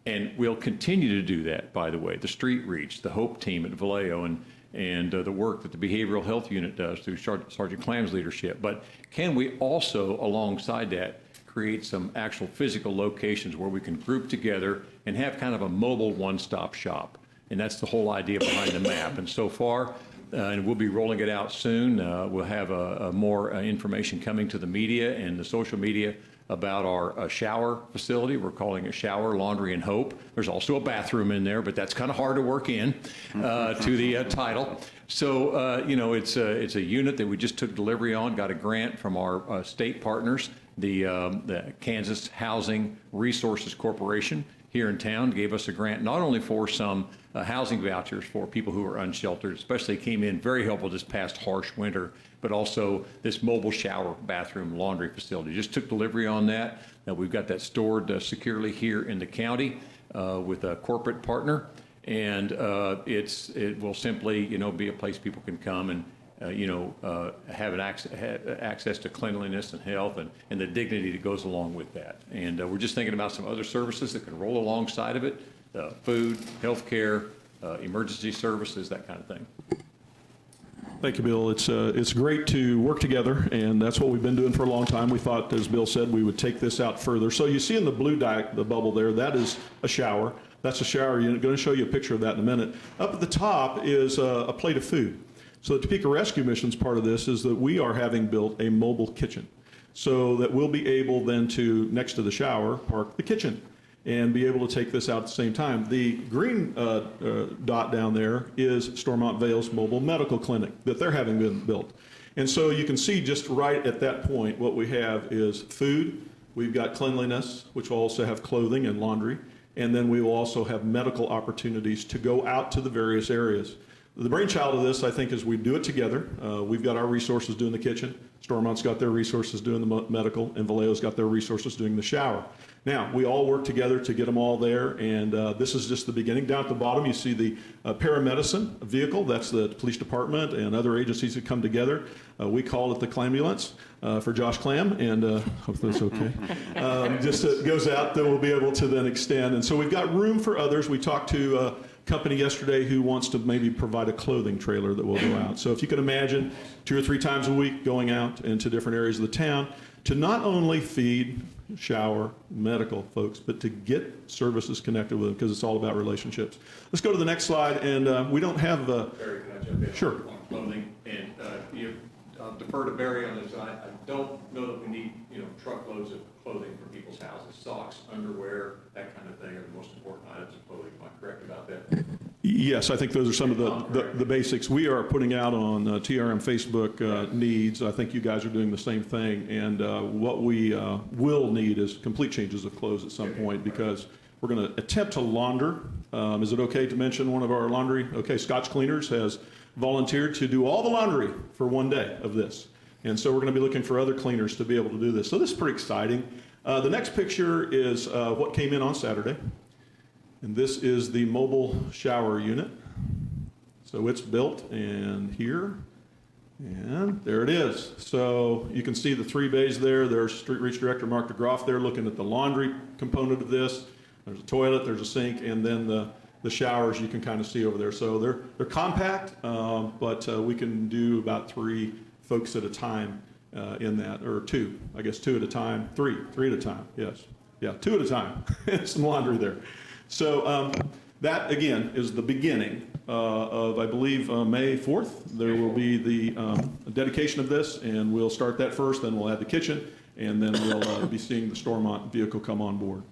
and we'll continue to do that, by the way. The Street Reach, the HOPE team at Vallejo, and the work that the Behavioral Health Unit does through Sergeant Clam's leadership. But can we also, alongside that, create some actual physical locations where we can group together and have kind of a mobile one-stop shop? And that's the whole idea behind the MAP. And so far, and we'll be rolling it out soon. We'll have more information coming to the media and the social media about our shower facility. We're calling it Shower, Laundry, and Hope. There's also a bathroom in there, but that's kind of hard to work in to the title. So, you know, it's a unit that we just took delivery on, got a grant from our state partners, the Kansas Housing Resources Corporation here in town gave us a grant not only for some housing vouchers for people who are unsheltered, especially came in very helpful this past harsh winter, but also this mobile shower, bathroom, laundry facility. Just took delivery on that. Now we've got that stored securely here in the county with a corporate partner, and it will simply, you know, be a place people can come and have access to cleanliness and health and the dignity that goes along with that. And we're just thinking about some other services that can roll alongside of it, food, health care, emergency services, that kind of thing.
Thank you, Bill. It's great to work together, and that's what we've been doing for a long time. We thought, as Bill said, we would take this out further. So you see in the blue the bubble there, that is a shower. That's a shower unit. I'm going to show you a picture of that in a minute. Up at the top is a plate of food. So the Topeka Rescue Mission's part of this is that we are having built a mobile kitchen so that we'll be able then to, next to the shower, park the kitchen and be able to take this out at the same time. The green dot down there is Stormont Vale's mobile medical clinic that they're having been built. And so you can see just right at that point what we have is food, we've got cleanliness, which will also have clothing and laundry, and then we will also have medical opportunities to go out to the various areas. The brainchild of this, I think, is we do it together. We've got our resources doing the kitchen. Stormont's got their resources doing the medical, and Vallejo's got their resources doing the shower. Now, we all work together to get them all there, and this is just the beginning. Down at the bottom, you see the paramedicine vehicle. That's the police department and other agencies that come together. We call it the Clamulance for Josh Clam, and hope that's okay. Just it goes out, then we'll be able to then extend. And so we've got room for others. We talked to a company yesterday who wants to maybe provide a clothing trailer that will go out. So if you can imagine 2 or 3 times a week going out into different areas of the town to not only feed, shower, medical folks, but to get services connected with them, because it's all about relationships. Let's go to the next slide, and we don't have
Barry, can I jump in?
Sure.
On clothing, and defer to Barry on this. I don't know that we need, truckloads of clothing for people's houses. Socks, underwear, that kind of thing are the most important items of clothing. Am I correct about that?
Yes, I think those are some of the basics. We are putting out on TRM Facebook needs. I think you guys are doing the same thing. And what we will need is complete changes of clothes at some point, because we're going to attempt to launder. Is it okay to mention one of our laundry? Okay, Scotch Cleaners has volunteered to do all the laundry for one day of this. And so we're going to be looking for other cleaners to be able to do this. So this is pretty exciting. The next picture is what came in on Saturday. And this is the mobile shower unit. So it's built, and here, and there it is. So you can see the 3 bays there. There's Street Reach Director Mark DeGroff there looking at the laundry component of this. There's a toilet, there's a sink, and then the showers you can kind of see over there. So they're compact, but we can do about 3 folks at a time in that, or 2, I guess 2 at a time, 3 at a time, yes. Yeah, 2 at a time. Some laundry there. So that, again, is the beginning of, I believe, May 4th. There will be the dedication of this, and we'll start that first, then we'll add the kitchen, and then we'll be seeing the Stormont vehicle come on board.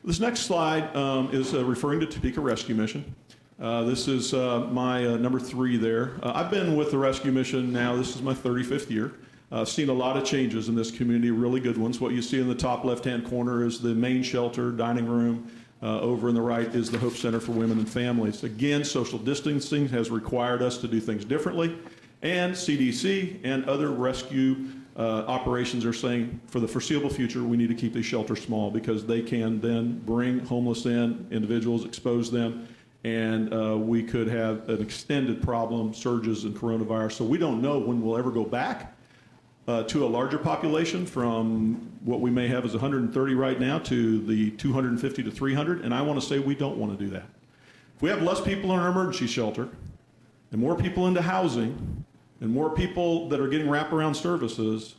This next slide is referring to Topeka Rescue Mission. This is my number 3 there. I've been with the Rescue Mission now, this is my 35th year. I've seen a lot of changes in this community, really good ones. What you see in the top left-hand corner is the main shelter, dining room. Over on the right is the Hope Center for Women and Families. Again, social distancing has required us to do things differently, and CDC and other rescue operations are saying for the foreseeable future we need to keep these shelters small, because they can then bring homeless individuals, expose them, and we could have an extended problem, surges in coronavirus. So we don't know when we'll ever go back to a larger population, from what we may have as 130 right now to the 250 to 300, and I want to say we don't want to do that. If we have less people in our emergency shelter, and more people into housing, and more people that are getting wraparound services,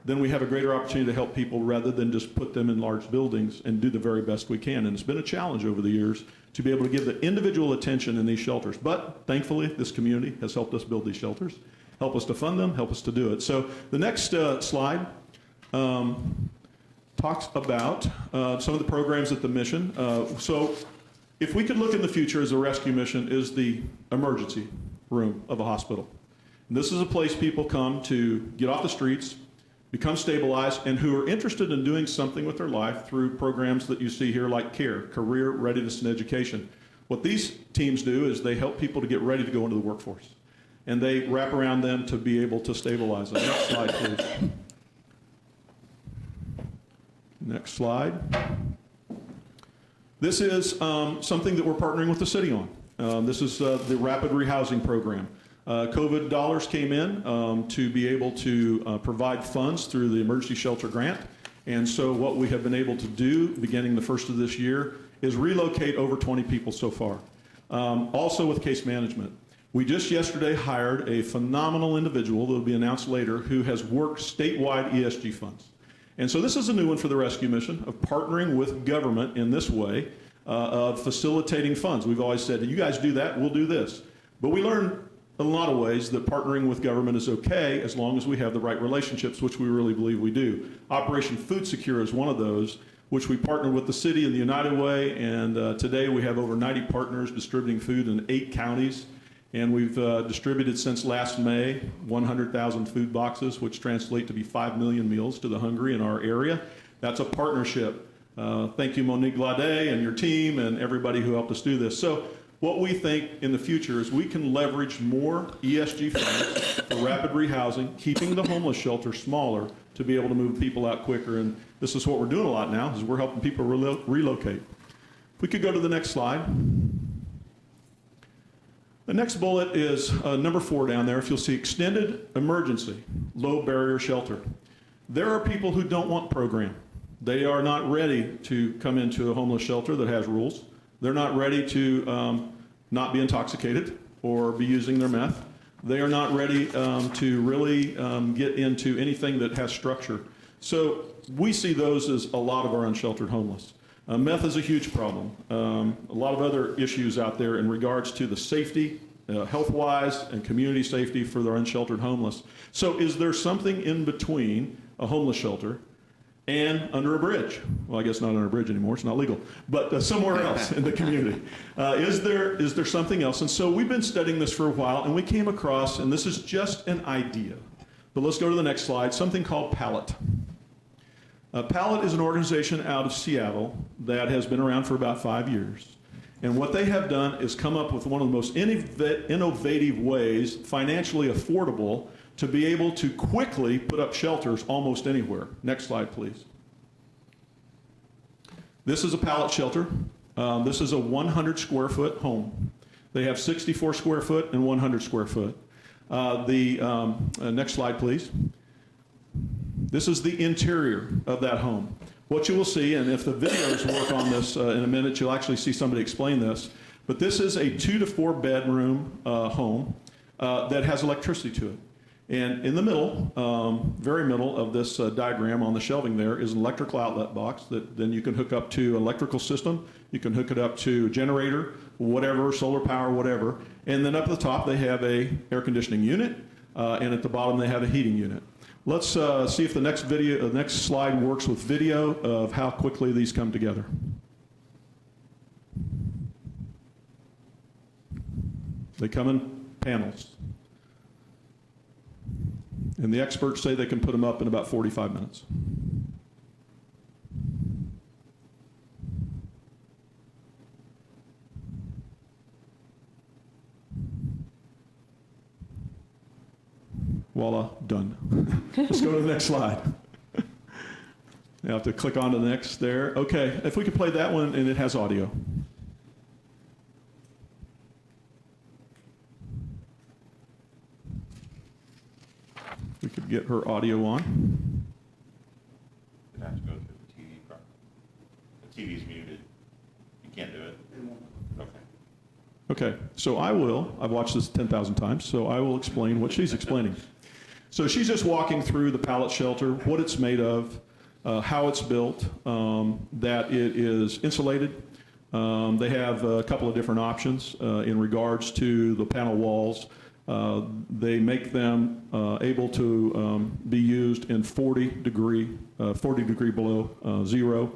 then we have a greater opportunity to help people rather than just put them in large buildings and do the very best we can. And it's been a challenge over the years to be able to give the individual attention in these shelters. But thankfully, this community has helped us build these shelters, help us to fund them, help us to do it. So the next slide talks about some of the programs at the mission. So if we could look in the future as a rescue mission, is the emergency room of a hospital. And this is a place people come to get off the streets, become stabilized, and who are interested in doing something with their life through programs that you see here like CARE, Career Readiness and Education. What these teams do is they help people to get ready to go into the workforce, and they wrap around them to be able to stabilize them. Next slide, please. Next slide. This is something that we're partnering with the city on. This is the Rapid Rehousing Program. COVID dollars came in to be able to provide funds through the Emergency Shelter Grant. And so what we have been able to do, beginning the first of this year, is relocate over 20 people so far. Also with case management. We just yesterday hired a phenomenal individual that will be announced later who has worked statewide ESG funds. And so this is a new one for the rescue mission, of partnering with government in this way, of facilitating funds. We've always said, you guys do that, we'll do this. But we learned in a lot of ways that partnering with government is okay as long as we have the right relationships, which we really believe we do. Operation Food Secure is one of those, which we partnered with the city and the United Way, and today we have over 90 partners distributing food in 8 counties. And we've distributed since last May 100,000 food boxes, which translate to be 5 million meals to the hungry in our area. That's a partnership. Thank you, Monique Glade and your team and everybody who helped us do this. So what we think in the future is we can leverage more ESG funds for rapid rehousing, keeping the homeless shelter smaller to be able to move people out quicker. And this is what we're doing a lot now, is we're helping people relocate. If we could go to the next slide. The next bullet is number 4 down there. If you'll see, extended emergency, low barrier shelter. There are people who don't want program. They are not ready to come into a homeless shelter that has rules. They're not ready to not be intoxicated or be using their meth. They are not ready to really get into anything that has structure. So we see those as a lot of our unsheltered homeless. Meth is a huge problem. A lot of other issues out there in regards to the safety, health-wise, and community safety for the unsheltered homeless. So is there something in between a homeless shelter and under a bridge? Well, I guess not under a bridge anymore, it's not legal, but somewhere else in the community. Is there something else? And so we've been studying this for a while, and we came across, and this is just an idea, but let's go to the next slide, something called Pallet. Pallet is an organization out of Seattle that has been around for about 5 years. And what they have done is come up with one of the most innovative ways, financially affordable, to be able to quickly put up shelters almost anywhere. Next slide, please. This is a pallet shelter. This is a 100 square foot home. They have 64 square foot and 100 square foot. Next slide, please. This is the interior of that home. What you will see, and if the videos work on this in a minute, you'll actually see somebody explain this, but this is a 2 to 4 bedroom home that has electricity to it. And in the middle, very middle of this diagram on the shelving there is an electrical outlet box that then you can hook up to an electrical system. You can hook it up to a generator, whatever, solar power, whatever. And then up at the top, they have a air conditioning unit, and at the bottom, they have a heating unit. Let's see if the next slide works with video of how quickly these come together. They come in panels. And the experts say they can put them up in about 45 minutes. Voila, done. Let's go to the next slide. You have to click on to the next there. Okay, if we could play that one, and it has audio. We could get her audio on.
It has to go through the TV. The TV's muted. You can't do it. Okay.
Okay, so I've watched this 10,000 times, so I will explain what she's explaining. So she's just walking through the pallet shelter, what it's made of, how it's built, that it is insulated. They have a couple of different options in regards to the panel walls. They make them able to be used in 40 degree below zero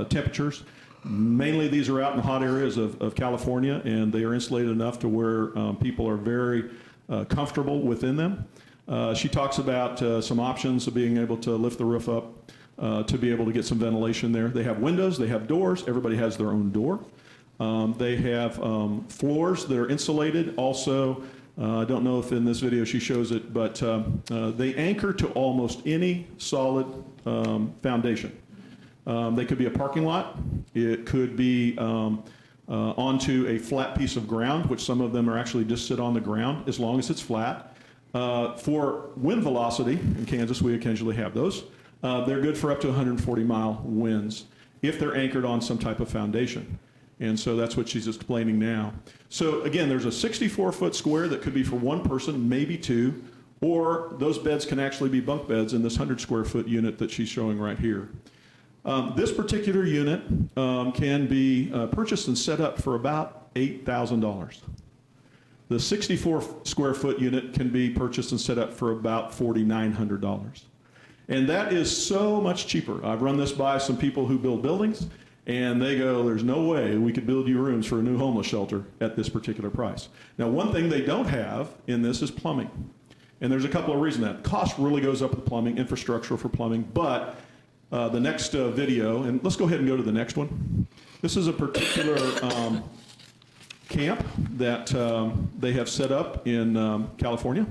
temperatures. Mainly these are out in hot areas of California, and they are insulated enough to where people are very comfortable within them. She talks about some options of being able to lift the roof up to be able to get some ventilation there. They have windows, they have doors, everybody has their own door. They have floors that are insulated. Also, I don't know if in this video she shows it, but they anchor to almost any solid foundation. They could be a parking lot. It could be onto a flat piece of ground, which some of them are actually just sit on the ground as long as it's flat. For wind velocity, in Kansas we occasionally have those, they're good for up to 140-mile winds if they're anchored on some type of foundation. And so that's what she's explaining now. So again, there's a 64-foot square that could be for one person, maybe two, or those beds can actually be bunk beds in this 100-square-foot unit that she's showing right here. This particular unit can be purchased and set up for about $8,000. The 64-square-foot unit can be purchased and set up for about $4,900. And that is so much cheaper. I've run this by some people who build buildings, and they go, there's no way we could build you rooms for a new homeless shelter at this particular price. Now, one thing they don't have in this is plumbing. And there's a couple of reasons that. Cost really goes up with plumbing, infrastructure for plumbing, but the next video, and let's go ahead and go to the next one. This is a particular camp that they have set up in California.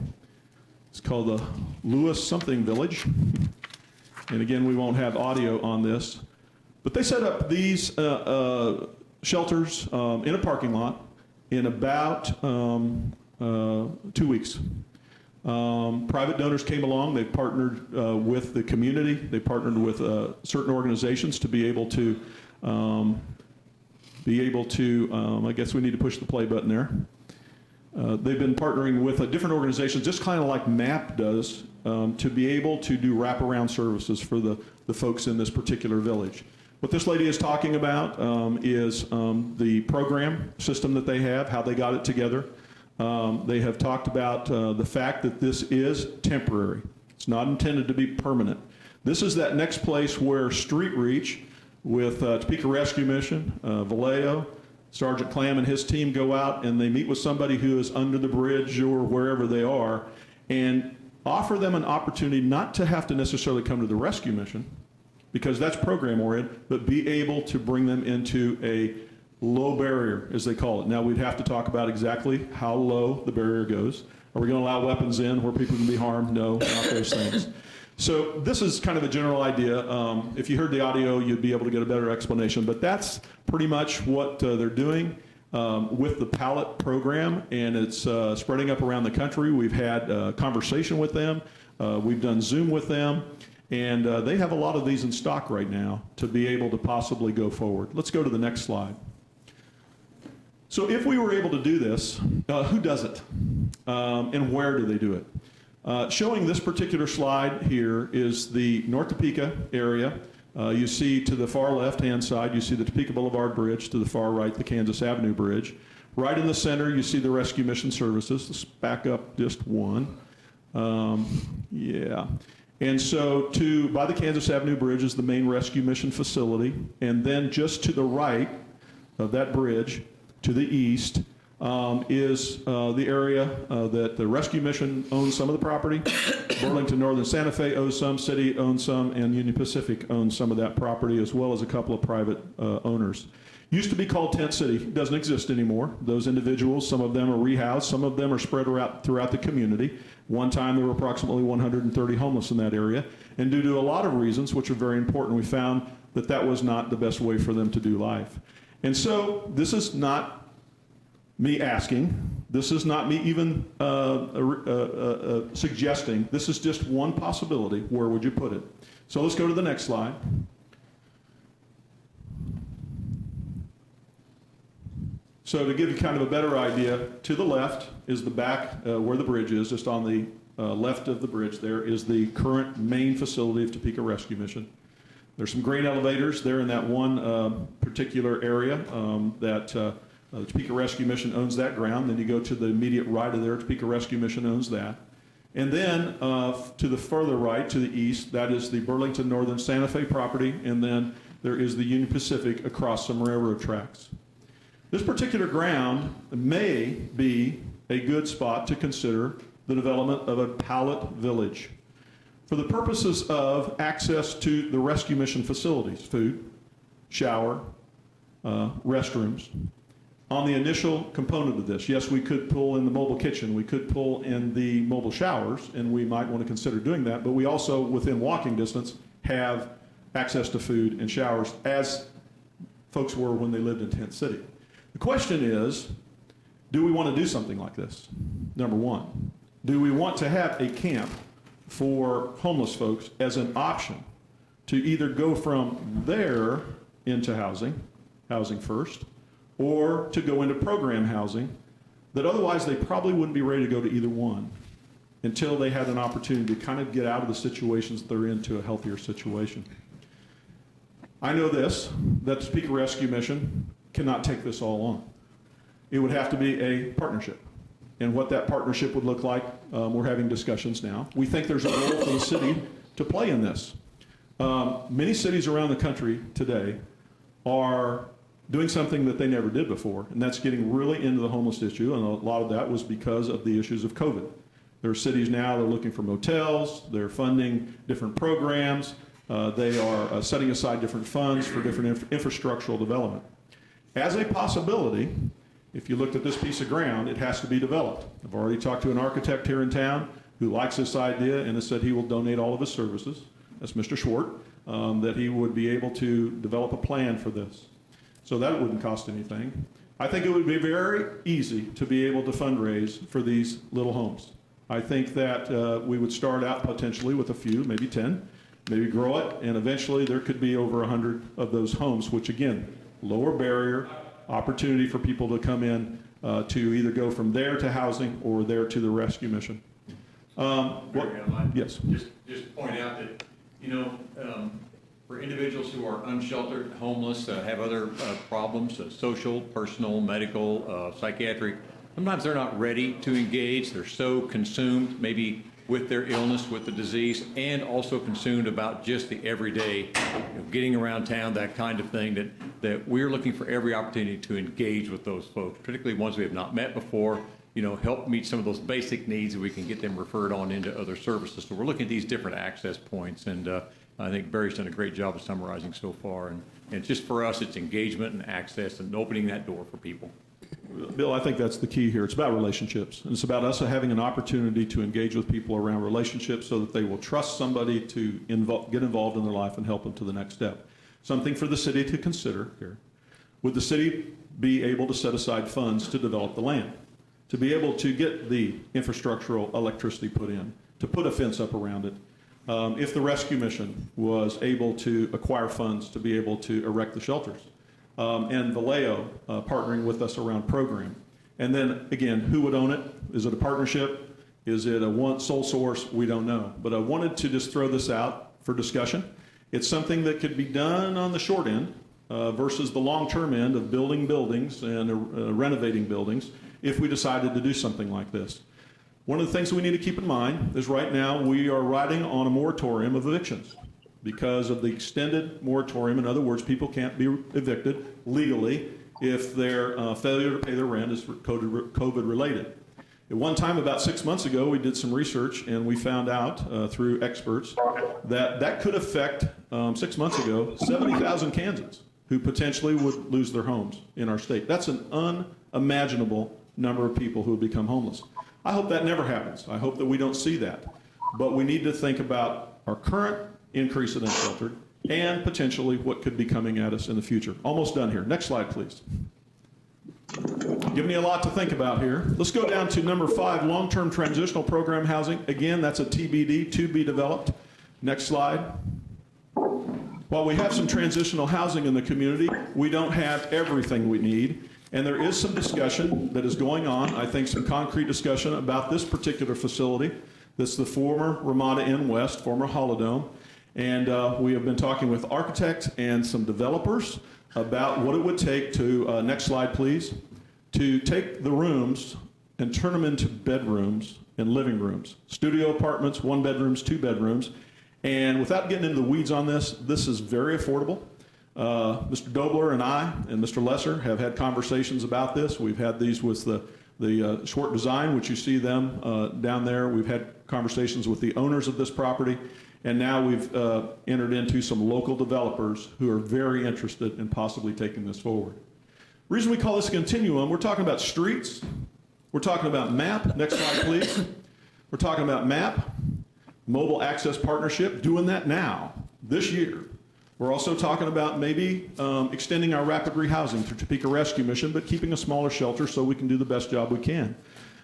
It's called the Lewis something Village. And again, we won't have audio on this. But they set up these shelters in a parking lot in about 2 weeks. Private donors came along. They partnered with the community. They partnered with certain organizations to be able to, I guess we need to push the play button there. They've been partnering with different organizations, just kind of like MAP does, to be able to do wraparound services for the folks in this particular village. What this lady is talking about is the program system that they have, how they got it together. They have talked about the fact that this is temporary. It's not intended to be permanent. This is that next place where Street Reach with Topeka Rescue Mission, Vallejo, Sergeant Clam and his team go out and they meet with somebody who is under the bridge or wherever they are and offer them an opportunity not to have to necessarily come to the rescue mission, because that's program oriented, but be able to bring them into a low barrier, as they call it. Now, we'd have to talk about exactly how low the barrier goes. Are we going to allow weapons in where people can be harmed? No, not those things. So this is kind of a general idea. If you heard the audio, you'd be able to get a better explanation. But that's pretty much what they're doing with the Pallet program, and it's spreading up around the country. We've had conversation with them. We've done Zoom with them. And they have a lot of these in stock right now to be able to possibly go forward. Let's go to the next slide. So if we were able to do this, who does it? And where do they do it? Showing this particular slide here is the North Topeka area. You see to the far left-hand side, you see the Topeka Boulevard Bridge. To the far right, the Kansas Avenue Bridge. Right in the center, you see the Rescue Mission Services. Let's back up just one. Yeah. And so by the Kansas Avenue Bridge is the main rescue mission facility. And then just to the right of that bridge, to the east, is the area that the rescue mission owns some of the property. Burlington Northern Santa Fe owns some, City owns some, and Union Pacific owns some of that property, as well as a couple of private owners. Used to be called Tent City. It doesn't exist anymore. Those individuals, some of them are rehoused, some of them are spread throughout the community. One time there were approximately 130 homeless in that area, and due to a lot of reasons, which are very important, we found that that was not the best way for them to do life. And so this is not me asking. This is not me even suggesting. This is just one possibility. Where would you put it? So let's go to the next slide. So to give you kind of a better idea, to the left is the back where the bridge is. Just on the left of the bridge there is the current main facility of Topeka Rescue Mission. There's some grain elevators there in that one particular area that the Topeka Rescue Mission owns that ground. Then you go to the immediate right of there, Topeka Rescue Mission owns that. And then to the further right, to the east, that is the Burlington Northern Santa Fe property, and then there is the Union Pacific across some railroad tracks. This particular ground may be a good spot to consider the development of a pallet village for the purposes of access to the rescue mission facilities, food, shower, restrooms. On the initial component of this, yes, we could pull in the mobile kitchen, we could pull in the mobile showers, and we might want to consider doing that, but we also, within walking distance, have access to food and showers as folks were when they lived in Tent City. The question is, do we want to do something like this? Number one, do we want to have a camp for homeless folks as an option to either go from there into housing first, or to go into program housing that otherwise they probably wouldn't be ready to go to either one until they had an opportunity to kind of get out of the situations that they're in to a healthier situation. I know this, that the Topeka Rescue Mission cannot take this all on. It would have to be a partnership. And what that partnership would look like, we're having discussions now. We think there's a role for the city to play in this. Many cities around the country today are doing something that they never did before, and that's getting really into the homeless issue, and a lot of that was because of the issues of COVID. There are cities now that are looking for motels, they're funding different programs, they are setting aside different funds for different infrastructural development. As a possibility, If you looked at this piece of ground, it has to be developed. I've already talked to an architect here in town who likes this idea and has said he will donate all of his services. That's Mr. Schwartz, that he would be able to develop a plan for this. So that wouldn't cost anything. I think it would be very easy to be able to fundraise for these little homes. I think that we would start out potentially with a few, maybe 10, maybe grow it, and eventually there could be over 100 of those homes, which again, lower barrier, opportunity for people to come in to either go from there to housing or there to the rescue mission. Yes.
Just point out that, for individuals who are unsheltered, homeless, have other problems, social, personal, medical, psychiatric, sometimes they're not ready to engage. They're so consumed maybe with their illness, with the disease, and also consumed about just the everyday, getting around town, that kind of thing, that we're looking for every opportunity to engage with those folks, particularly ones we have not met before, help meet some of those basic needs, and we can get them referred on into other services. So we're looking at these different access points, and I think Barry's done a great job of summarizing so far. And just for us, it's engagement and access and opening that door for people.
Bill, I think that's the key here. It's about relationships. And it's about us having an opportunity to engage with people around relationships so that they will trust somebody to get involved in their life and help them to the next step. Something for the city to consider here. Would the city be able to set aside funds to develop the land, to be able to get the infrastructural electricity put in, to put a fence up around it? If the rescue mission was able to acquire funds to be able to erect the shelters, and Vallejo partnering with us around program. And then again, who would own it? Is it a partnership? Is it a sole source? We don't know. But I wanted to just throw this out for discussion. It's something that could be done on the short end versus the long-term end of building buildings and renovating buildings if we decided to do something like this. One of the things we need to keep in mind is right now we are riding on a moratorium of evictions because of the extended moratorium. In other words, people can't be evicted legally if their failure to pay their rent is COVID related. At one time, about 6 months ago, we did some research and we found out through experts that could affect, 6 months ago, 70,000 Kansans who potentially would lose their homes in our state. That's an unimaginable number of people who would become homeless. I hope that never happens. I hope that we don't see that. But we need to think about our current increase in unsheltered and potentially what could be coming at us in the future. Almost done here. Next slide, please. Give me a lot to think about here. Let's go down to number 5, long-term transitional program housing. Again, that's a TBD, to be developed. Next slide. While we have some transitional housing in the community, we don't have everything we need. And there is some discussion that is going on, I think some concrete discussion about this particular facility. That's the former Ramada Inn West, former Holodome. And we have been talking with architects and some developers about what it would take to, next slide please, to take the rooms and turn them into bedrooms and living rooms. Studio apartments, 1 bedrooms, 2 bedrooms. And without getting into the weeds on this is very affordable. Mr. Dobler and I and Mr. Lesser have had conversations about this. We've had these with the Schwartz Design, which you see them down there. We've had conversations with the owners of this property. And now we've entered into some local developers who are very interested in possibly taking this forward. The reason we call this a continuum, we're talking about streets, we're talking about MAP, next slide please. We're talking about MAP, Mobile Access Partnership, doing that now, this year. We're also talking about maybe extending our rapid rehousing through Topeka Rescue Mission, but keeping a smaller shelter so we can do the best job we can.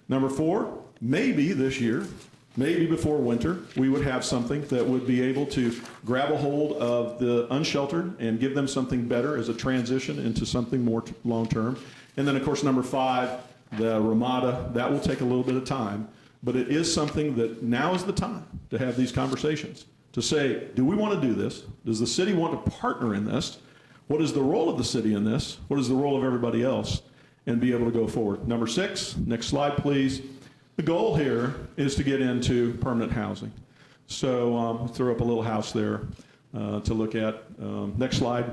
Number 4, maybe this year, maybe before winter, we would have something that would be able to grab a hold of the unsheltered and give them something better as a transition into something more long-term. And then, of course, number 5, the Ramada, that will take a little bit of time, but it is something that now is the time to have these conversations, to say, do we want to do this? Does the city want to partner in this? What is the role of the city in this? What is the role of everybody else? And be able to go forward. Number 6, next slide, please. The goal here is to get into permanent housing. So throw up a little house there to look at. Next slide.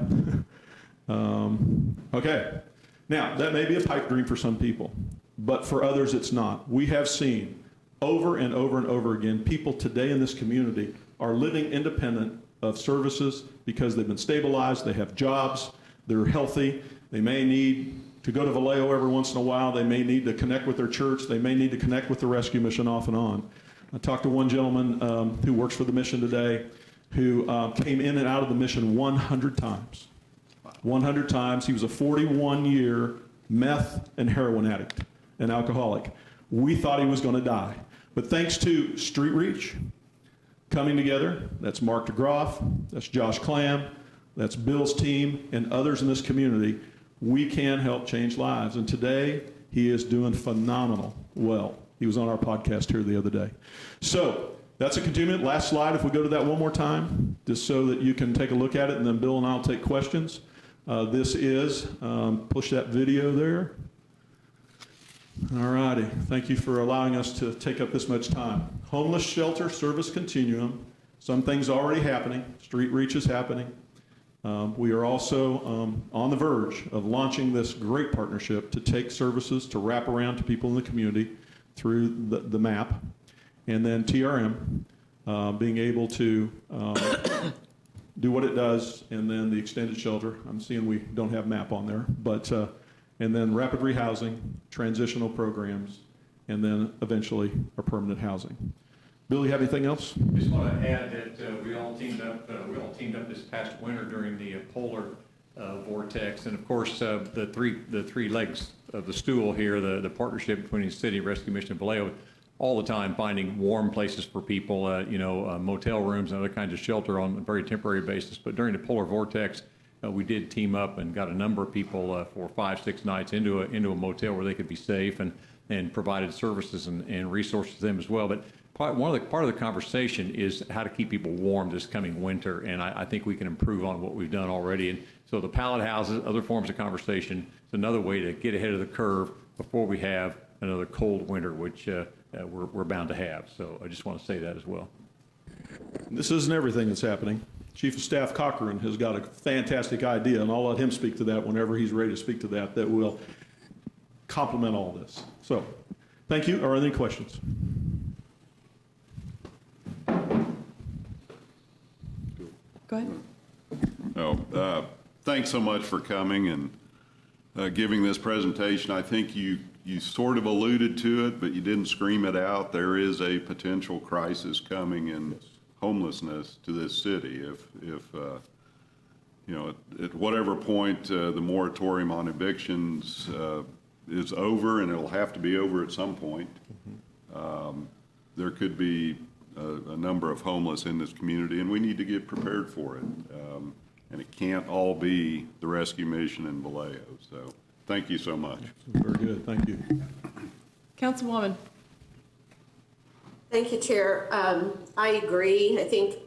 Okay. Now, that may be a pipe dream for some people, but for others it's not. We have seen over and over and over again, people today in this community are living independent of services because they've been stabilized, they have jobs, they're healthy, they may need to go to Vallejo every once in a while. They may need to connect with their church. They may need to connect with the rescue mission off and on. I talked to one gentleman who works for the mission today who came in and out of the mission 100 times. 100 times. He was a 41-year meth and heroin addict, an alcoholic. We thought he was going to die. But thanks to Street Reach coming together, that's Mark DeGroff, that's Josh Clam, that's Bill's team, and others in this community, we can help change lives. And today, he is doing phenomenal well. He was on our podcast here the other day. So that's a continuation. Last slide, if we go to that one more time, just so that you can take a look at it, and then Bill and I will take questions. This is, push that video there. All righty. Thank you for allowing us to take up this much time. Homeless shelter service continuum. Some things already happening. Street Reach is happening. We are also on the verge of launching this great partnership to take services to wrap around to people in the community through the MAP. And then TRM, being able to do what it does, and then the extended shelter. I'm seeing we don't have MAP on there, but and then rapid rehousing, transitional programs, and then eventually our permanent housing. Bill, you have anything else?
Just want to add that we all teamed up this past winter during the polar vortex, and of course the three legs of the stool here, the partnership between the city, rescue mission, and Vallejo, all the time finding warm places for people, motel rooms and other kinds of shelter on a very temporary basis. But during the polar vortex, we did team up and got a number of people for 5-6 nights into a motel where they could be safe, and provided services and resources to them as well. But part of the conversation is how to keep people warm this coming winter, and I think we can improve on what we've done already. And so the pallet houses, other forms of conversation, is another way to get ahead of the curve before we have another cold winter, which we're bound to have. So I just want to say that as well.
This isn't everything that's happening. Chief of Staff Cochran has got a fantastic idea, and I'll let him speak to that whenever he's ready to speak to that, that will complement all this. So, thank you. Are there any questions?
Go ahead.
Thanks so much for coming and giving this presentation. I think you sort of alluded to it, but you didn't scream it out. There is a potential crisis coming in homelessness to this city. If at whatever point the moratorium on evictions is over, and it'll have to be over at some point, there could be a number of homeless in this community, and we need to get prepared for it. And it can't all be the rescue mission in Vallejo. So thank you so much.
Very good. Thank you.
Councilwoman.
Thank you, Chair. I agree. I think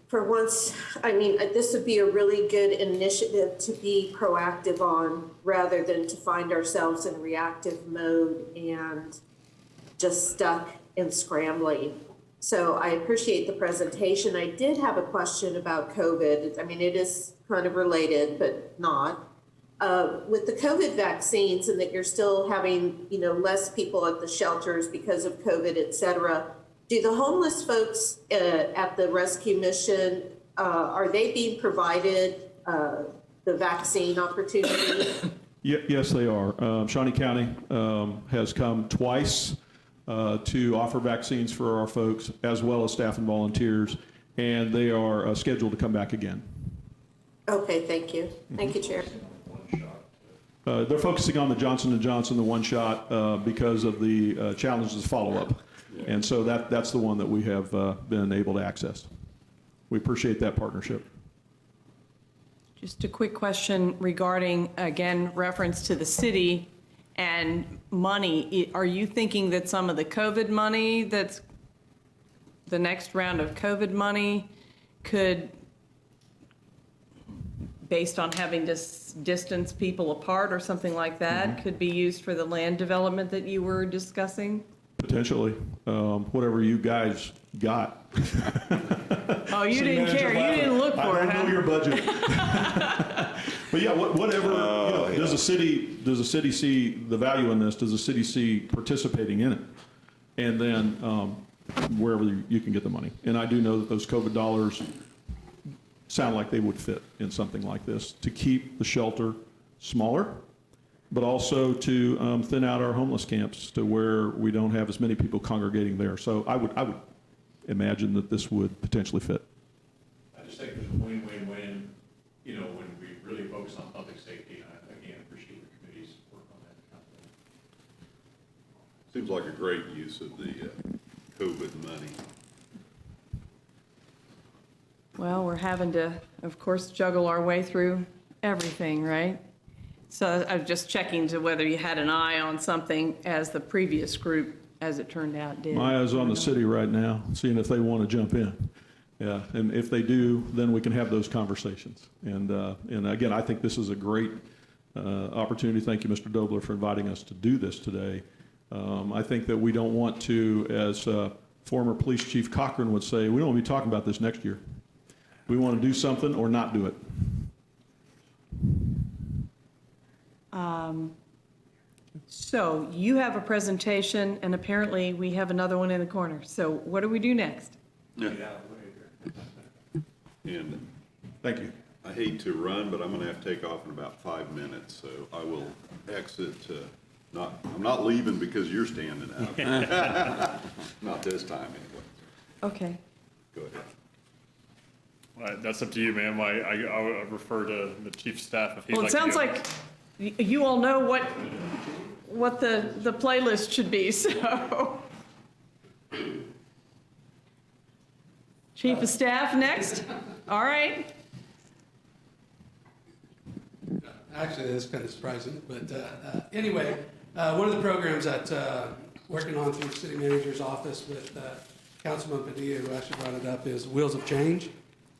for once, this would be a really good initiative to be proactive on, rather than to find ourselves in reactive mode and just stuck in scrambling. So I appreciate the presentation. I did have a question about COVID. It is kind of related, but not. With the COVID vaccines, and that you're still having, less people at the shelters because of COVID, et cetera, do the homeless folks at the rescue mission, are they being provided the vaccine opportunity?
Yes, they are. Shawnee County has come twice to offer vaccines for our folks, as well as staff and volunteers, and they are scheduled to come back again.
Okay, thank you. Thank you, Chair.
They're focusing on the Johnson & Johnson, the one shot, because of the challenges of follow-up. And so that's the one that we have been able to access. We appreciate that partnership.
Just a quick question regarding, again, reference to the city and money. Are you thinking that some of the COVID money, that's the next round of COVID money, could, based on having to distance people apart or something like that, could be used for the land development that you were discussing?
Potentially. Whatever you guys got.
Oh, you didn't care. You didn't look for it, huh?
I don't know your budget. But yeah, whatever, does the city see the value in this? Does the city see participating in it? And then wherever you can get the money. And I do know that those COVID dollars sound like they would fit in something like this to keep the shelter smaller, but also to thin out our homeless camps to where we don't have as many people congregating there. So I would imagine that this would potentially fit.
I just think there's a win-win-win, you know, when we really focus on public safety. And I, again, appreciate the committee's work on that.
Seems like a great use of the COVID money.
Well, we're having to, of course, juggle our way through everything, right? So I'm just checking to whether you had an eye on something as the previous group, as it turned out, did.
My eye's on the city right now, seeing if they want to jump in. Yeah, and if they do, then we can have those conversations. And again, I think this is a great opportunity. Thank you, Mr. Dobler, for inviting us to do this today. I think that we don't want to, as former Police Chief Cochran would say, we don't want to be talking about this next year. We want to do something or not do it.
So you have a presentation, and apparently we have another one in the corner. So what do we do next?
Yeah. And
thank you.
I hate to run, but I'm going to have to take off in about 5 minutes, so I will exit. I'm not leaving because you're standing out. Not this time, anyway.
Okay.
Go ahead.
That's up to you, ma'am. I would refer to the chief of staff if he'd
Well,
like
it
to
sounds
go.
like you all know what the playlist should be, so. Chief of Staff next? All right.
Actually, that's kind of surprising, but anyway, one of the programs that working on through the city manager's office with Councilman Padilla, who actually brought it up, is Wheels of Change.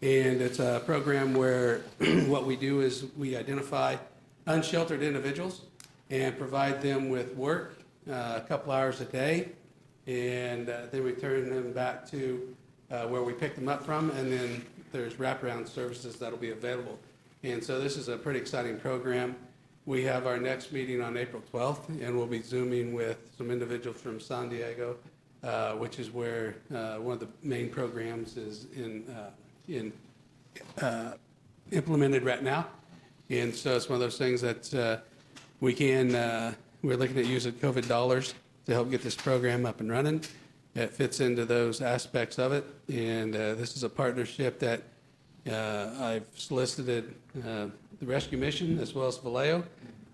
And it's a program where what we do is we identify unsheltered individuals and provide them with work a couple hours a day, and then we turn them back to where we picked them up from, and then there's wraparound services that'll be available. And so this is a pretty exciting program. We have our next meeting on April 12th, and we'll be Zooming with some individuals from San Diego, which is where one of the main programs is implemented right now. And so it's one of those things that we're looking at using COVID dollars to help get this program up and running. It fits into those aspects of it. And this is a partnership that I've solicited the Rescue Mission as well as Vallejo,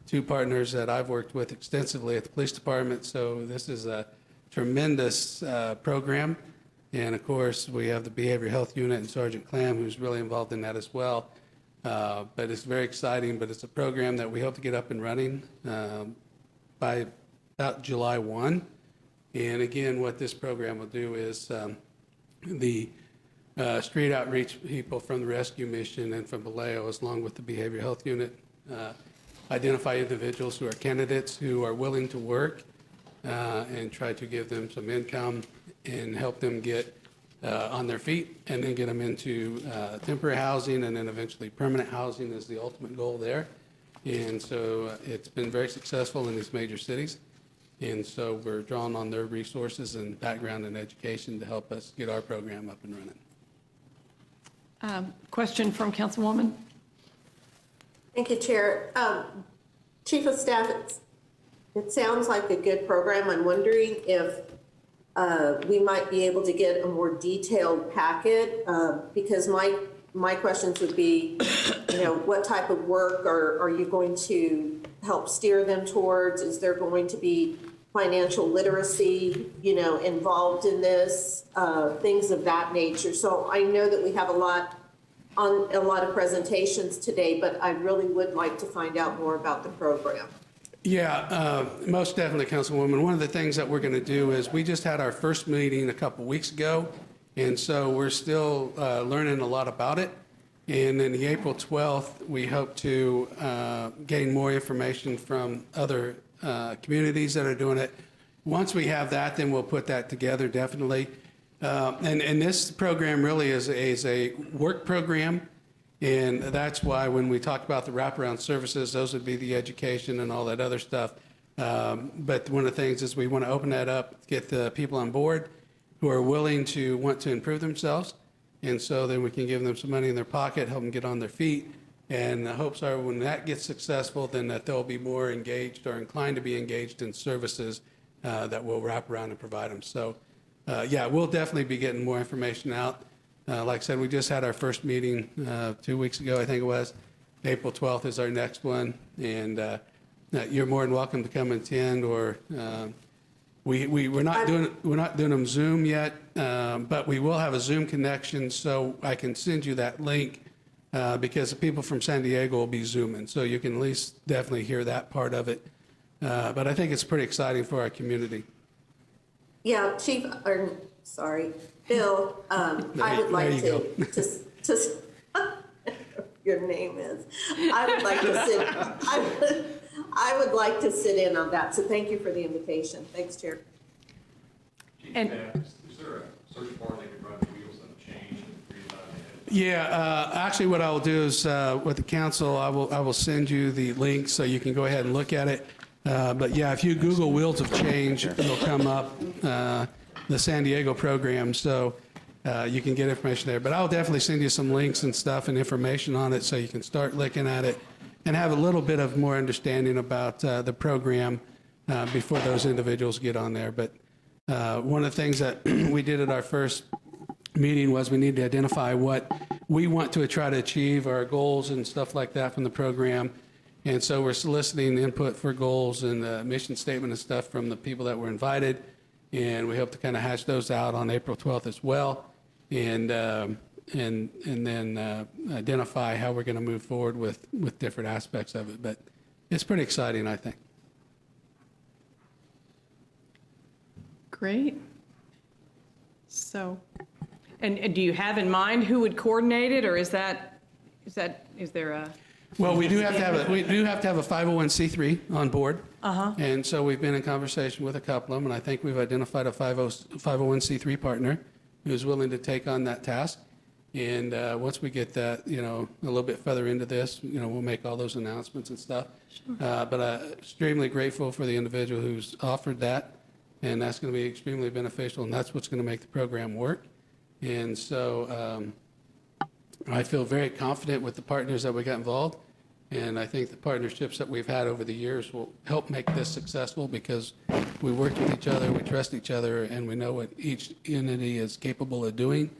two partners that I've worked with extensively at the police department. So this is a tremendous program. And of course, we have the Behavioral Health Unit and Sergeant Clam, who's really involved in that as well. But it's very exciting, but it's a program that we hope to get up and running by about July 1. And again, what this program will do is the street outreach people from the Rescue Mission and from Vallejo, along with the Behavioral Health Unit, identify individuals who are candidates who are willing to work and try to give them some income and help them get on their feet, and then get them into temporary housing, and then eventually permanent housing is the ultimate goal there. And so it's been very successful in these major cities. And so we're drawing on their resources and background and education to help us get our program up and running.
Question from Councilwoman.
Thank you, Chair. Chief of Staff, it sounds like a good program. I'm wondering if we might be able to get a more detailed packet, because my questions would be, what type of work are you going to help steer them towards? Is there going to be financial literacy, involved in this, things of that nature? So I know that we have a lot of presentations today, but I really would like to find out more about the program.
Yeah, most definitely, Councilwoman. One of the things that we're going to do is we just had our first meeting a couple weeks ago, and so we're still learning a lot about it. And then the April 12th, we hope to gain more information from other communities that are doing it. Once we have that, then we'll put that together, definitely. And this program really is a work program. And that's why when we talk about the wraparound services, those would be the education and all that other stuff. But one of the things is we want to open that up, get the people on board who are willing to want to improve themselves. And so then we can give them some money in their pocket, help them get on their feet, And the hopes are when that gets successful, then that they'll be more engaged or inclined to be engaged in services that we'll wrap around and provide them. So, yeah, we'll definitely be getting more information out. Like I said, we just had our first meeting 2 weeks ago, I think it was. April 12th is our next one. And you're more than welcome to come attend, or we're not doing them Zoom yet, but we will have a Zoom connection, so I can send you that link because the people from San Diego will be Zooming, so you can at least definitely hear that part of it. But I think it's pretty exciting for our community.
Yeah, Chief, or sorry, Bill, I would like to your name is. I would like to sit. I would like to sit in on that. So thank you for the invitation. Thanks, Chair.
And is there a search bar they can run wheels on change and reevaluate?
Yeah, actually, what I will do is with the council, I will send you the link so you can go ahead and look at it. But yeah, if you Google Wheels of Change, it'll come up the San Diego program. So. You can get information there, but I'll definitely send you some links and stuff and information on it so you can start looking at it and have a little bit of more understanding about the program before those individuals get on there. But one of the things that we did at our first meeting was we need to identify what we want to try to achieve, our goals and stuff like that from the program. And so we're soliciting input for goals and the mission statement and stuff from the people that were invited. And we hope to kind of hash those out on April 12th as well. And then identify how we're going to move forward with different aspects of it. But it's pretty exciting, I think.
Great. So, and do you have in mind who would coordinate it, or is there a?
Well, we do have to have a 501c3 on board.
Uh-huh.
And so we've been in conversation with a couple of them, and I think we've identified a 501c3 partner who's willing to take on that task. And once we get that, a little bit further into this, we'll make all those announcements and stuff. Sure. But I'm extremely grateful for the individual who's offered that, and that's going to be extremely beneficial, and that's what's going to make the program work. And so I feel very confident with the partners that we got involved, and I think the partnerships that we've had over the years will help make this successful because we work with each other, we trust each other, and we know what each entity is capable of doing.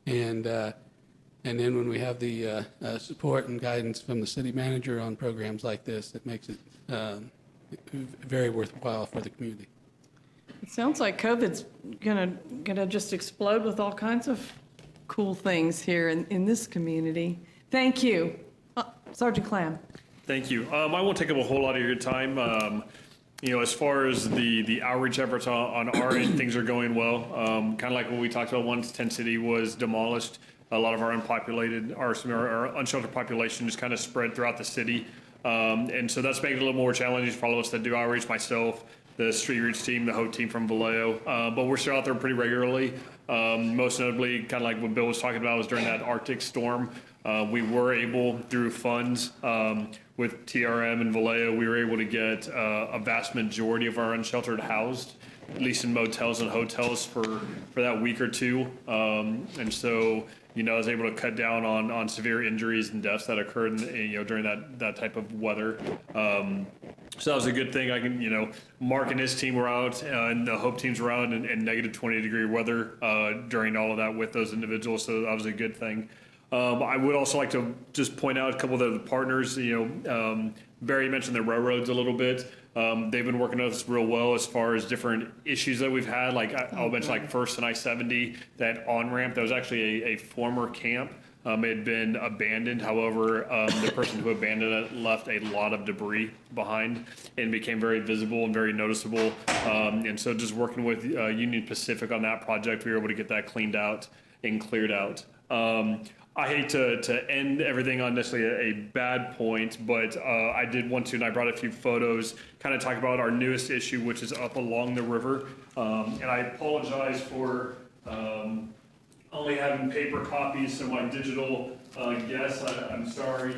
And then when we have the support and guidance from the city manager on programs like this, it makes it very worthwhile for the community.
It sounds like COVID's gonna just explode with all kinds of cool things here in this community. Thank you. Sergeant Clam.
Thank you. I won't take up a whole lot of your time. As far as the outreach efforts on our end, things are going well. Kind of like what we talked about once Tent City was demolished. A lot of our our unsheltered population just kind of spread throughout the city. And so that's making it a little more challenging for all of us that do outreach, myself, the Street Reach team, the HOE team from Vallejo. But we're still out there pretty regularly. Most notably, kind of like what Bill was talking about, was during that Arctic storm. We were able, through funds with TRM and Vallejo, we were able to get a vast majority of our unsheltered housed, at least in motels and hotels for that week or two. And so, I was able to cut down on severe injuries and deaths that occurred during that type of weather. So that was a good thing. I can, Mark and his team were out, and the HOPE teams were out in negative 20-degree weather during all of that with those individuals. So that was a good thing. I would also like to just point out a couple of the partners. Barry mentioned the railroads a little bit. They've been working with us real well as far as different issues that we've had. Like I'll mention like First and I-70, that on-ramp, that was actually a former camp. It had been abandoned. However, the person who abandoned it left a lot of debris behind and became very visible and very noticeable. And so just working with Union Pacific on that project, we were able to get that cleaned out and cleared out. I hate to end everything on necessarily a bad point, but I did want to, and I brought a few photos, kind of talk about our newest issue, which is up along the river. And I apologize for only having paper copies, so my digital guests, I'm sorry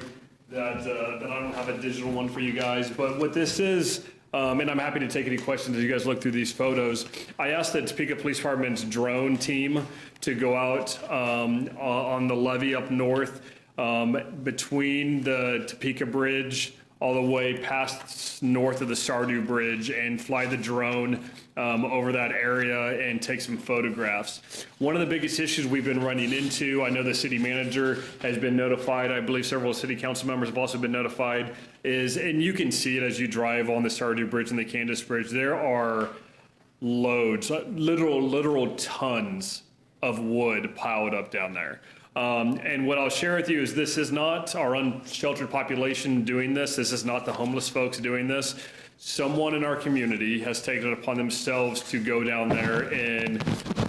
that I don't have a digital one for you guys. But what this is, and I'm happy to take any questions as you guys look through these photos. I asked the Topeka Police Department's drone team to go out on the levee up north. between the Topeka Bridge all the way past north of the Sardu Bridge and fly the drone over that area and take some photographs. One of the biggest issues we've been running into, I know the city manager has been notified, I believe several city council members have also been notified, is, and you can see it as you drive on the Sardu Bridge and the Candace Bridge, there are loads, literal tons of wood piled up down there. And what I'll share with you is this is not our unsheltered population doing this. This is not the homeless folks doing this. Someone in our community has taken it upon themselves to go down there, and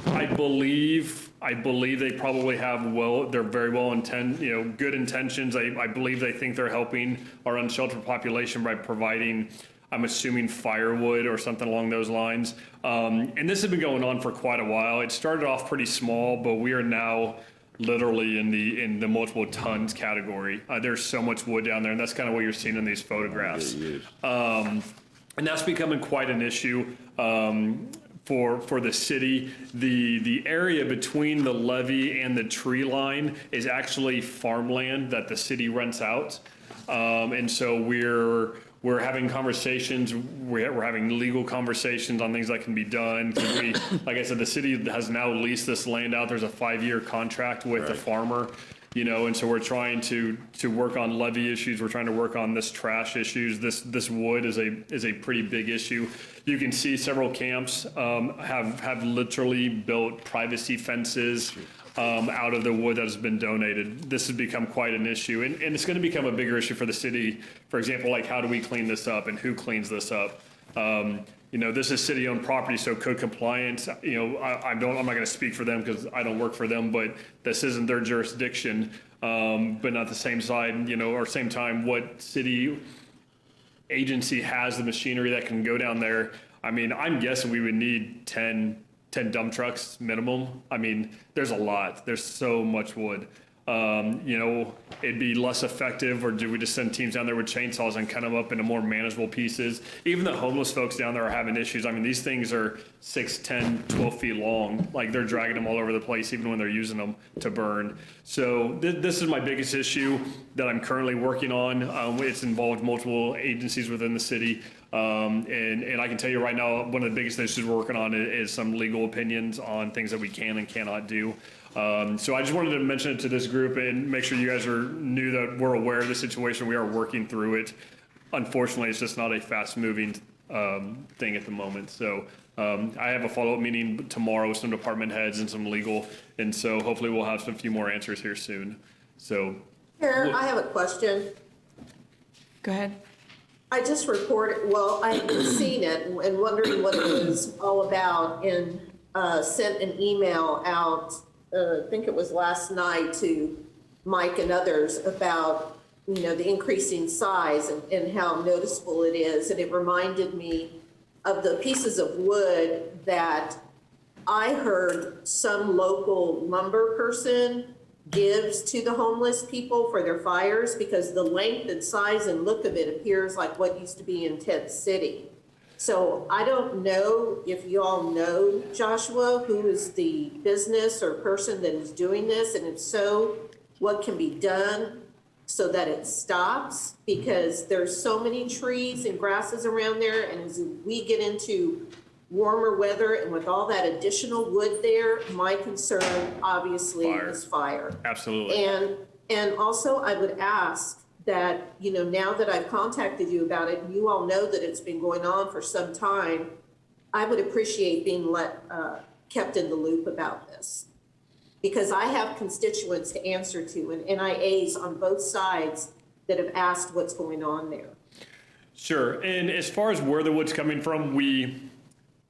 I believe they probably have they're very good intentions. I believe they think they're helping our unsheltered population by providing, I'm assuming, firewood or something along those lines. And this has been going on for quite a while. It started off pretty small, but we are now literally in the multiple tons category. There's so much wood down there, and that's kind of what you're seeing in these photographs. And that's becoming quite an issue for the city. The area between the levee and the tree line is actually farmland that the city rents out. And so we're having conversations, we're having legal conversations on things that can be done. Like I said, the city has now leased this land out. There's a 5-year contract with the farmer, and so we're trying to work on levee issues. We're trying to work on this trash issues. This wood is a pretty big issue. You can see several camps have literally built privacy fences out of the wood that has been donated. This has become quite an issue, and it's going to become a bigger issue for the city. For example, like, how do we clean this up and who cleans this up? This is city-owned property, so code compliance, I'm not going to speak for them because I don't work for them, but this isn't their jurisdiction. But at the same side, or same time, what city agency has the machinery that can go down there? I mean, I'm guessing we would need 10 dump trucks minimum. I mean, there's a lot. There's so much wood. It'd be less effective, or do we just send teams down there with chainsaws and cut them up into more manageable pieces? Even the homeless folks down there are having issues. I mean, these things are 6, 10, 12 feet long. Like, they're dragging them all over the place, even when they're using them to burn. So this is my biggest issue that I'm currently working on. It's involved multiple agencies within the city. And I can tell you right now, one of the biggest issues we're working on is some legal opinions on things that we can and cannot do. So I just wanted to mention it to this group and make sure you guys knew that we're aware of the situation. We are working through it. Unfortunately, it's just not a fast-moving thing at the moment. So I have a follow-up meeting tomorrow with some department heads and some legal, and so hopefully we'll have a few more answers here soon. So,
Chair, I have a question.
Go ahead.
I just I had seen it and wondering what it was all about, and sent an email out, I think it was last night, to Mike and others about, the increasing size and how noticeable it is. And it reminded me of the pieces of wood that I heard some local lumber person gives to the homeless people for their fires, because the length and size and look of it appears like what used to be in Tent City. So I don't know if you all know, Joshua, who is the business or person that is doing this, and if so, what can be done so that it stops, because there's so many trees and grasses around there, and as we get into warmer weather and with all that additional wood there, my concern obviously is fire.
Absolutely.
And also I would ask that, now that I've contacted you about it, and you all know that it's been going on for some time, I would appreciate being kept in the loop about this, because I have constituents to answer to and NIAs on both sides that have asked what's going on there.
Sure. And as far as where the wood's coming from,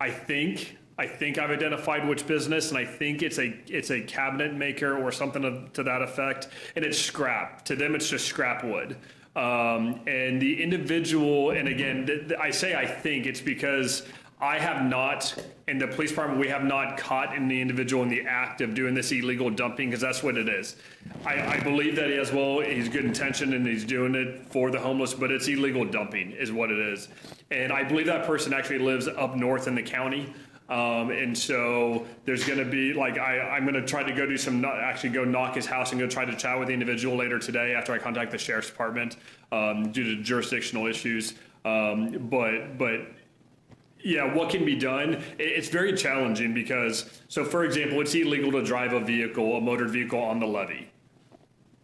I think I've identified which business, and I think it's a cabinet maker or something to that effect, and it's scrap. To them, it's just scrap wood. And the individual, and again, I say I think, it's because I have not, in the police department, we have not caught any individual in the act of doing this illegal dumping, because that's what it is. I believe that he's good intention and he's doing it for the homeless, but it's illegal dumping is what it is. And I believe that person actually lives up north in the county. And so there's going to be like, I'm going to try to go do go knock his house and go try to chat with the individual later today after I contact the sheriff's department due to jurisdictional issues. But yeah, what can be done? It's very challenging because, so for example, it's illegal to drive a motored vehicle on the levee,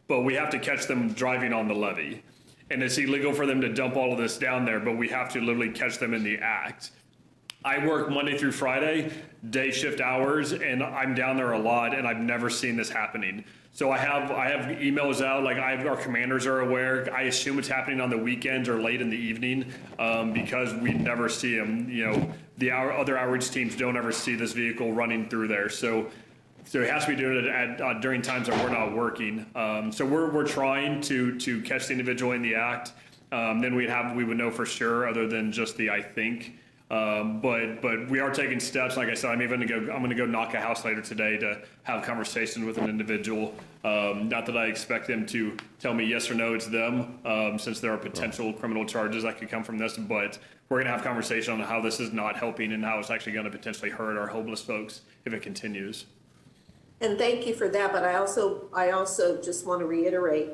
but we have to catch them driving on the levee. And it's illegal for them to dump all of this down there, but we have to literally catch them in the act. I work Monday through Friday, day shift hours, and I'm down there a lot, and I've never seen this happening. So I have emails out, like our commanders are aware. I assume it's happening on the weekends or late in the evening because we never see them. You know, other outreach teams don't ever see this vehicle running through there. So it has to be doing it during times that we're not working. So we're trying to catch the individual in the act. Then we would know for sure, other than just the I think. But we are taking steps. Like I said, I'm going to go knock a house later today to have conversations with an individual. Not that I expect them to tell me yes or no, it's them, since there are potential criminal charges that could come from this. But we're going to have conversation on how this is not helping and how it's actually going to potentially hurt our homeless folks if it continues.
And thank you for that, but I also just want to reiterate,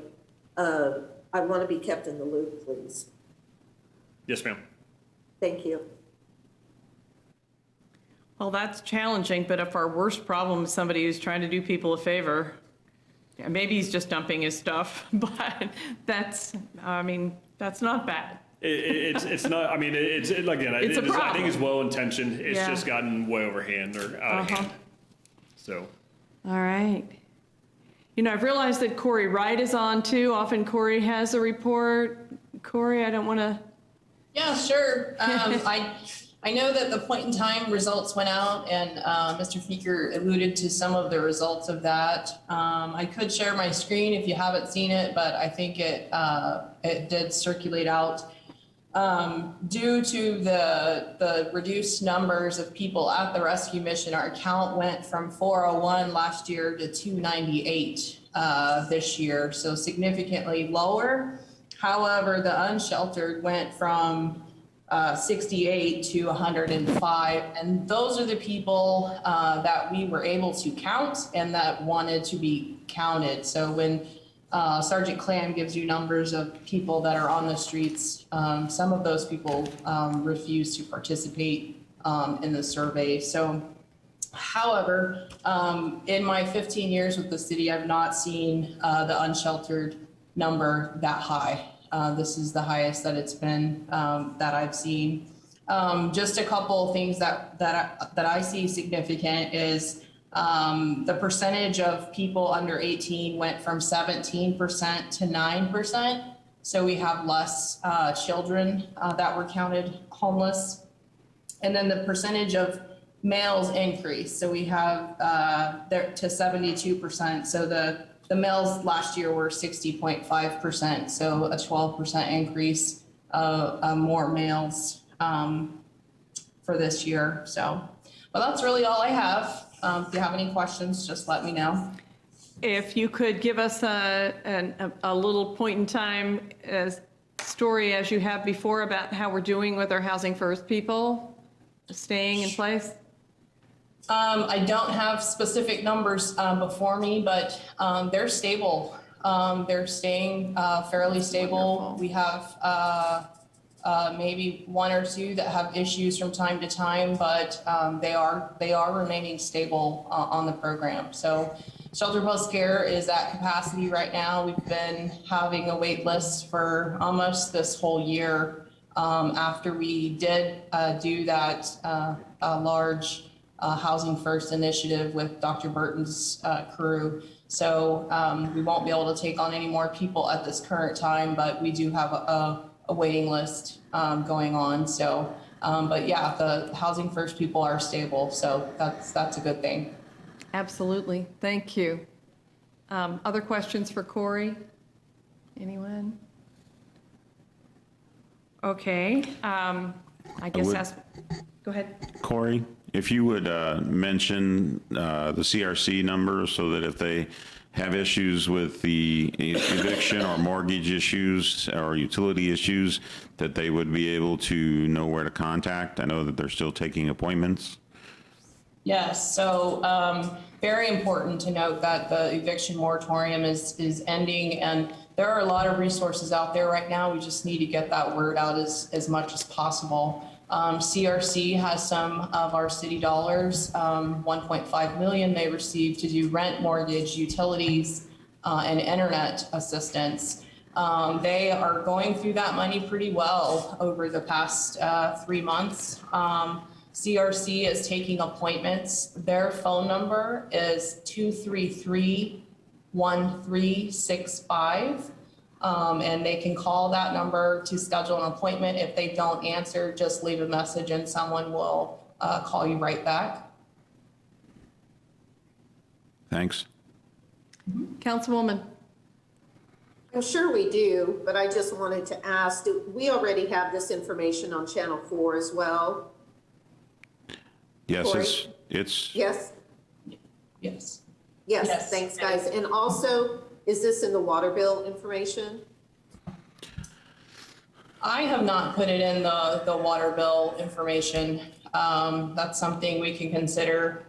I want to be kept in the loop, please.
Yes, ma'am.
Thank you.
Well, that's challenging, but if our worst problem is somebody who's trying to do people a favor, yeah, maybe he's just dumping his stuff, but that's not bad.
It's not, I mean, it's a problem. I think it's well-intentioned. It's just gotten way overhand or out of hand. So.
All right. You know, I've realized that Corey Wright is on too. Often Corey has a report. Corey, I don't want to.
Yeah, sure. I know that the point in time results went out, and Mr. Feeker alluded to some of the results of that. I could share my screen if you haven't seen it, but I think it did circulate out. Due to the reduced numbers of people at the rescue mission, our count went from 401 last year to 298 this year, so significantly lower. However, the unsheltered went from 68 to 105, and those are the people that we were able to count and that wanted to be counted. So when Sergeant Clam gives you numbers of people that are on the streets, some of those people refuse to participate in the survey. So, however, in my 15 years with the city, I've not seen the unsheltered number that high. This is the highest that it's been that I've seen. Just a couple of things that I see significant is the percentage of people under 18 went from 17% to 9%. So we have less children that were counted homeless. And then the percentage of males increased. So we have there to 72%. So the males last year were 60.5%. So a 12% increase more males for this year. So, well, that's really all I have. If you have any questions, just let me know.
If you could give us a little point in time story as you have before about how we're doing with our Housing First people staying in place.
I don't have specific numbers before me, but they're stable. They're staying fairly stable. Wonderful. We have maybe one or two that have issues from time to time, but they are remaining stable on the program. So shelter plus care is at capacity right now. We've been having a wait list for almost this whole year after we did do that large Housing First initiative with Dr. Burton's crew. So we won't be able to take on any more people at this current time, but we do have a waiting list going on. So, but yeah, the Housing First people are stable. So that's a good thing.
Absolutely. Thank you. Other questions for Corey? Anyone? Okay. I guess go ahead.
Corey, if you would mention the CRC number so that if they have issues with the eviction or mortgage issues or utility issues, that they would be able to know where to contact. I know that they're still taking appointments.
Yes, so very important to note that the eviction moratorium is ending, and there are a lot of resources out there right now. We just need to get that word out as much as possible. CRC has some of our city dollars, 1.5 million they received to do rent, mortgage, utilities, and internet assistance. They are going through that money pretty well over the past 3 months. CRC is taking appointments. Their phone number is 233-1365. And they can call that number to schedule an appointment. If they don't answer, just leave a message and someone will call you right back.
Thanks.
Councilwoman.
I'm sure we do, but I just wanted to ask, do we already have this information on Channel 4 as well?
Yes,
Corey?
it's
Yes?
Yes.
Yes, thanks, guys. And also, is this in the water bill information?
I have not put it in the water bill information. That's something we can consider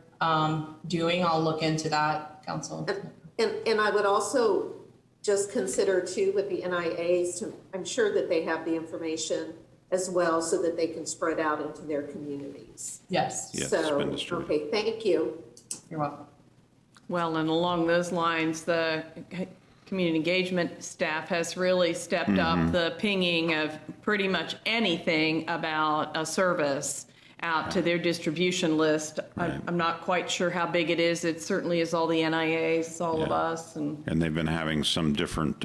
doing. I'll look into that, Council.
And I would also just consider too with the NIAs, I'm sure that they have the information as well so that they can spread out into their communities.
Yes.
Yes,
So,
it's been distributed.
okay, thank you.
You're welcome.
Well, and along those lines, the community engagement staff has really stepped up the pinging of pretty much anything about a service out to their distribution list. I'm not quite sure how big it is. It certainly is all the NIAs, all of us. And
they've been having some different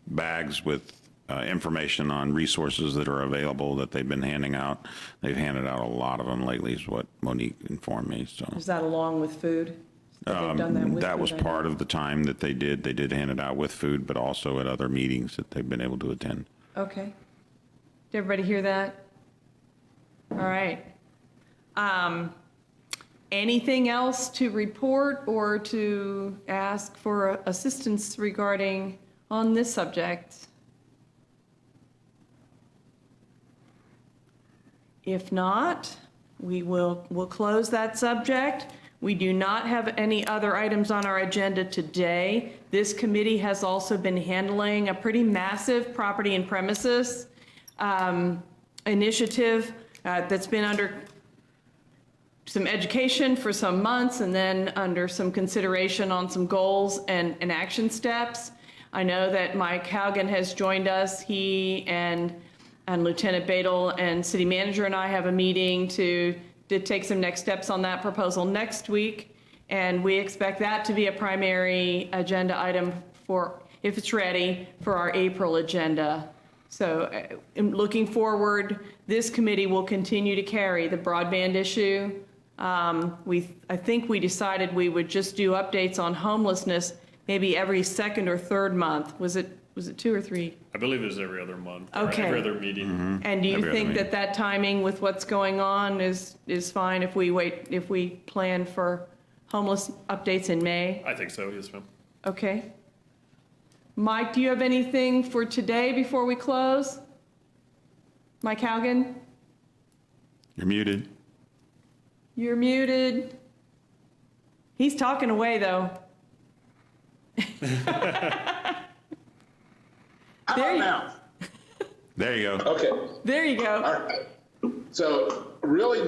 bags with information on resources that are available that they've been handing out. They've handed out a lot of them lately, is what Monique informed me. So
is that along with food? They've done that with
that
food,
was
I
part
know.
of the time that they did. They did hand it out with food, but also at other meetings that they've been able to attend.
Okay. Did everybody hear that? All right. Anything else to report or to ask for assistance regarding on this subject? If not, we'll close that subject. We do not have any other items on our agenda today. This committee has also been handling a pretty massive property and premises initiative that's been under some education for some months and then under some consideration on some goals and action steps. I know that Mike Haugen has joined us. He and Lieutenant Badel and City Manager and I have a meeting to take some next steps on that proposal next week. And we expect that to be a primary agenda item for, if it's ready, for our April agenda. So looking forward, this committee will continue to carry the broadband issue. I think we decided we would just do updates on homelessness maybe every second or third month. Was it 2 or 3?
I believe it was every other month. Or
Okay.
every other meeting.
And do you
Every other
think
meeting.
that timing with what's going on is fine if we plan for homeless updates in May?
I think so, yes, ma'am.
Okay. Mike, do you have anything for today before we close? Mike Haugen?
You're muted.
You're muted. He's talking away, though.
There you go.
Okay.
There you go.
All right. So really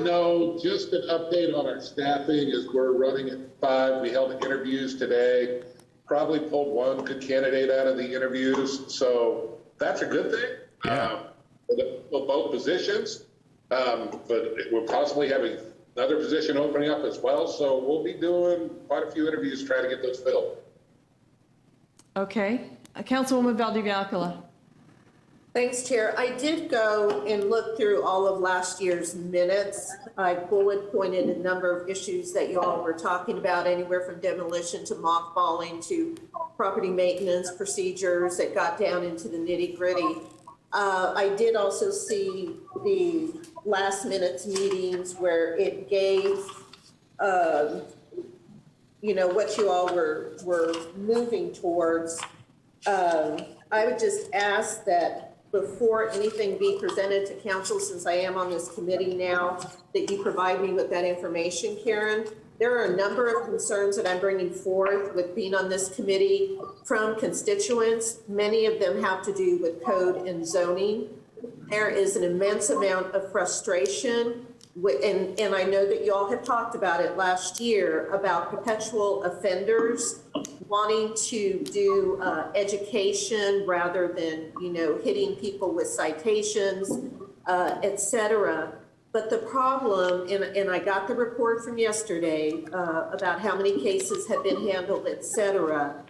just an update on our staffing as we're running at 5. We held interviews today, probably pulled one good candidate out of the interviews. So that's a good thing.
Yeah.
For both positions. But we're possibly having another position opening up as well. So we'll be doing quite a few interviews trying to get those filled.
Okay. Councilwoman Valdivia-Alcala.
Thanks, Chair. I did go and look through all of last year's minutes. I bullet pointed a number of issues that you all were talking about, anywhere from demolition to mothballing to property maintenance procedures that got down into the nitty-gritty. I did also see the last minutes meetings where it gave, what you all were moving towards. I would just ask that before anything be presented to council, since I am on this committee now, that you provide me with that information, Karen. There are a number of concerns that I'm bringing forth with being on this committee from constituents. Many of them have to do with code and zoning. There is an immense amount of frustration, and I know that you all have talked about it last year, about perpetual offenders wanting to do education rather than, hitting people with citations, et cetera. But the problem, and I got the report from yesterday about how many cases have been handled, et cetera.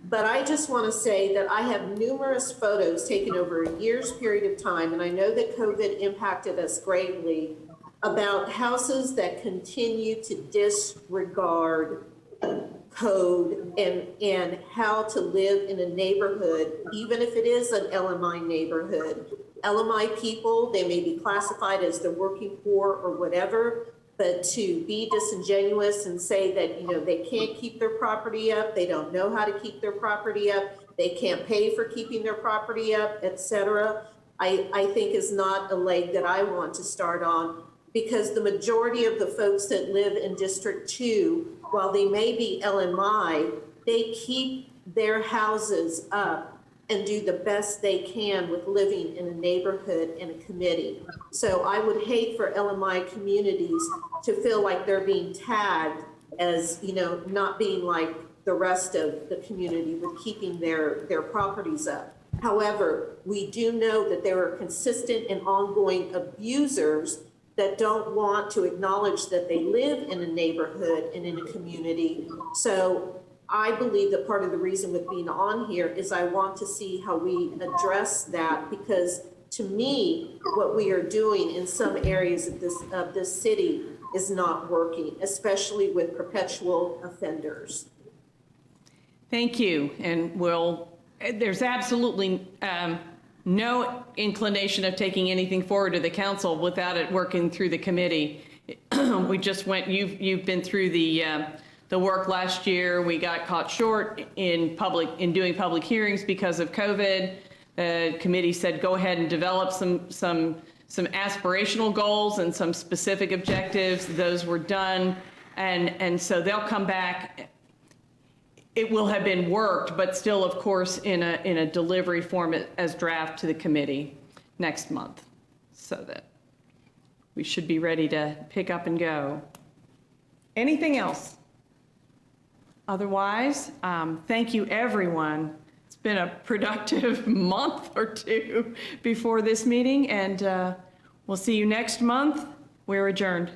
But I just want to say that I have numerous photos taken over a year's period of time, and I know that COVID impacted us greatly, about houses that continue to disregard code and how to live in a neighborhood, even if it is an LMI neighborhood. LMI people, they may be classified as the working poor or whatever, but to be disingenuous and say that, they can't keep their property up, they don't know how to keep their property up, they can't pay for keeping their property up, et cetera, I think is not a leg that I want to start on, because the majority of the folks that live in District 2, while they may be LMI, they keep their houses up and do the best they can with living in a neighborhood and a committee. So I would hate for LMI communities to feel like they're being tagged as, not being like the rest of the community with keeping their properties up. However, we do know that there are consistent and ongoing abusers that don't want to acknowledge that they live in a neighborhood and in a community. So I believe that part of the reason with being on here is I want to see how we address that, because to me, what we are doing in some areas of this city is not working, especially with perpetual offenders.
Thank you. And there's absolutely no inclination of taking anything forward to the council without it working through the committee. We just you've been through the work last year. We got caught short in doing public hearings because of COVID. The committee said, go ahead and develop some aspirational goals and some specific objectives. Those were done. And so they'll come back. It will have been worked, but still, of course, in a delivery form as draft to the committee next month, so that we should be ready to pick up and go. Anything else? Otherwise, thank you, everyone. It's been a productive month or two before this meeting, and we'll see you next month. We're adjourned.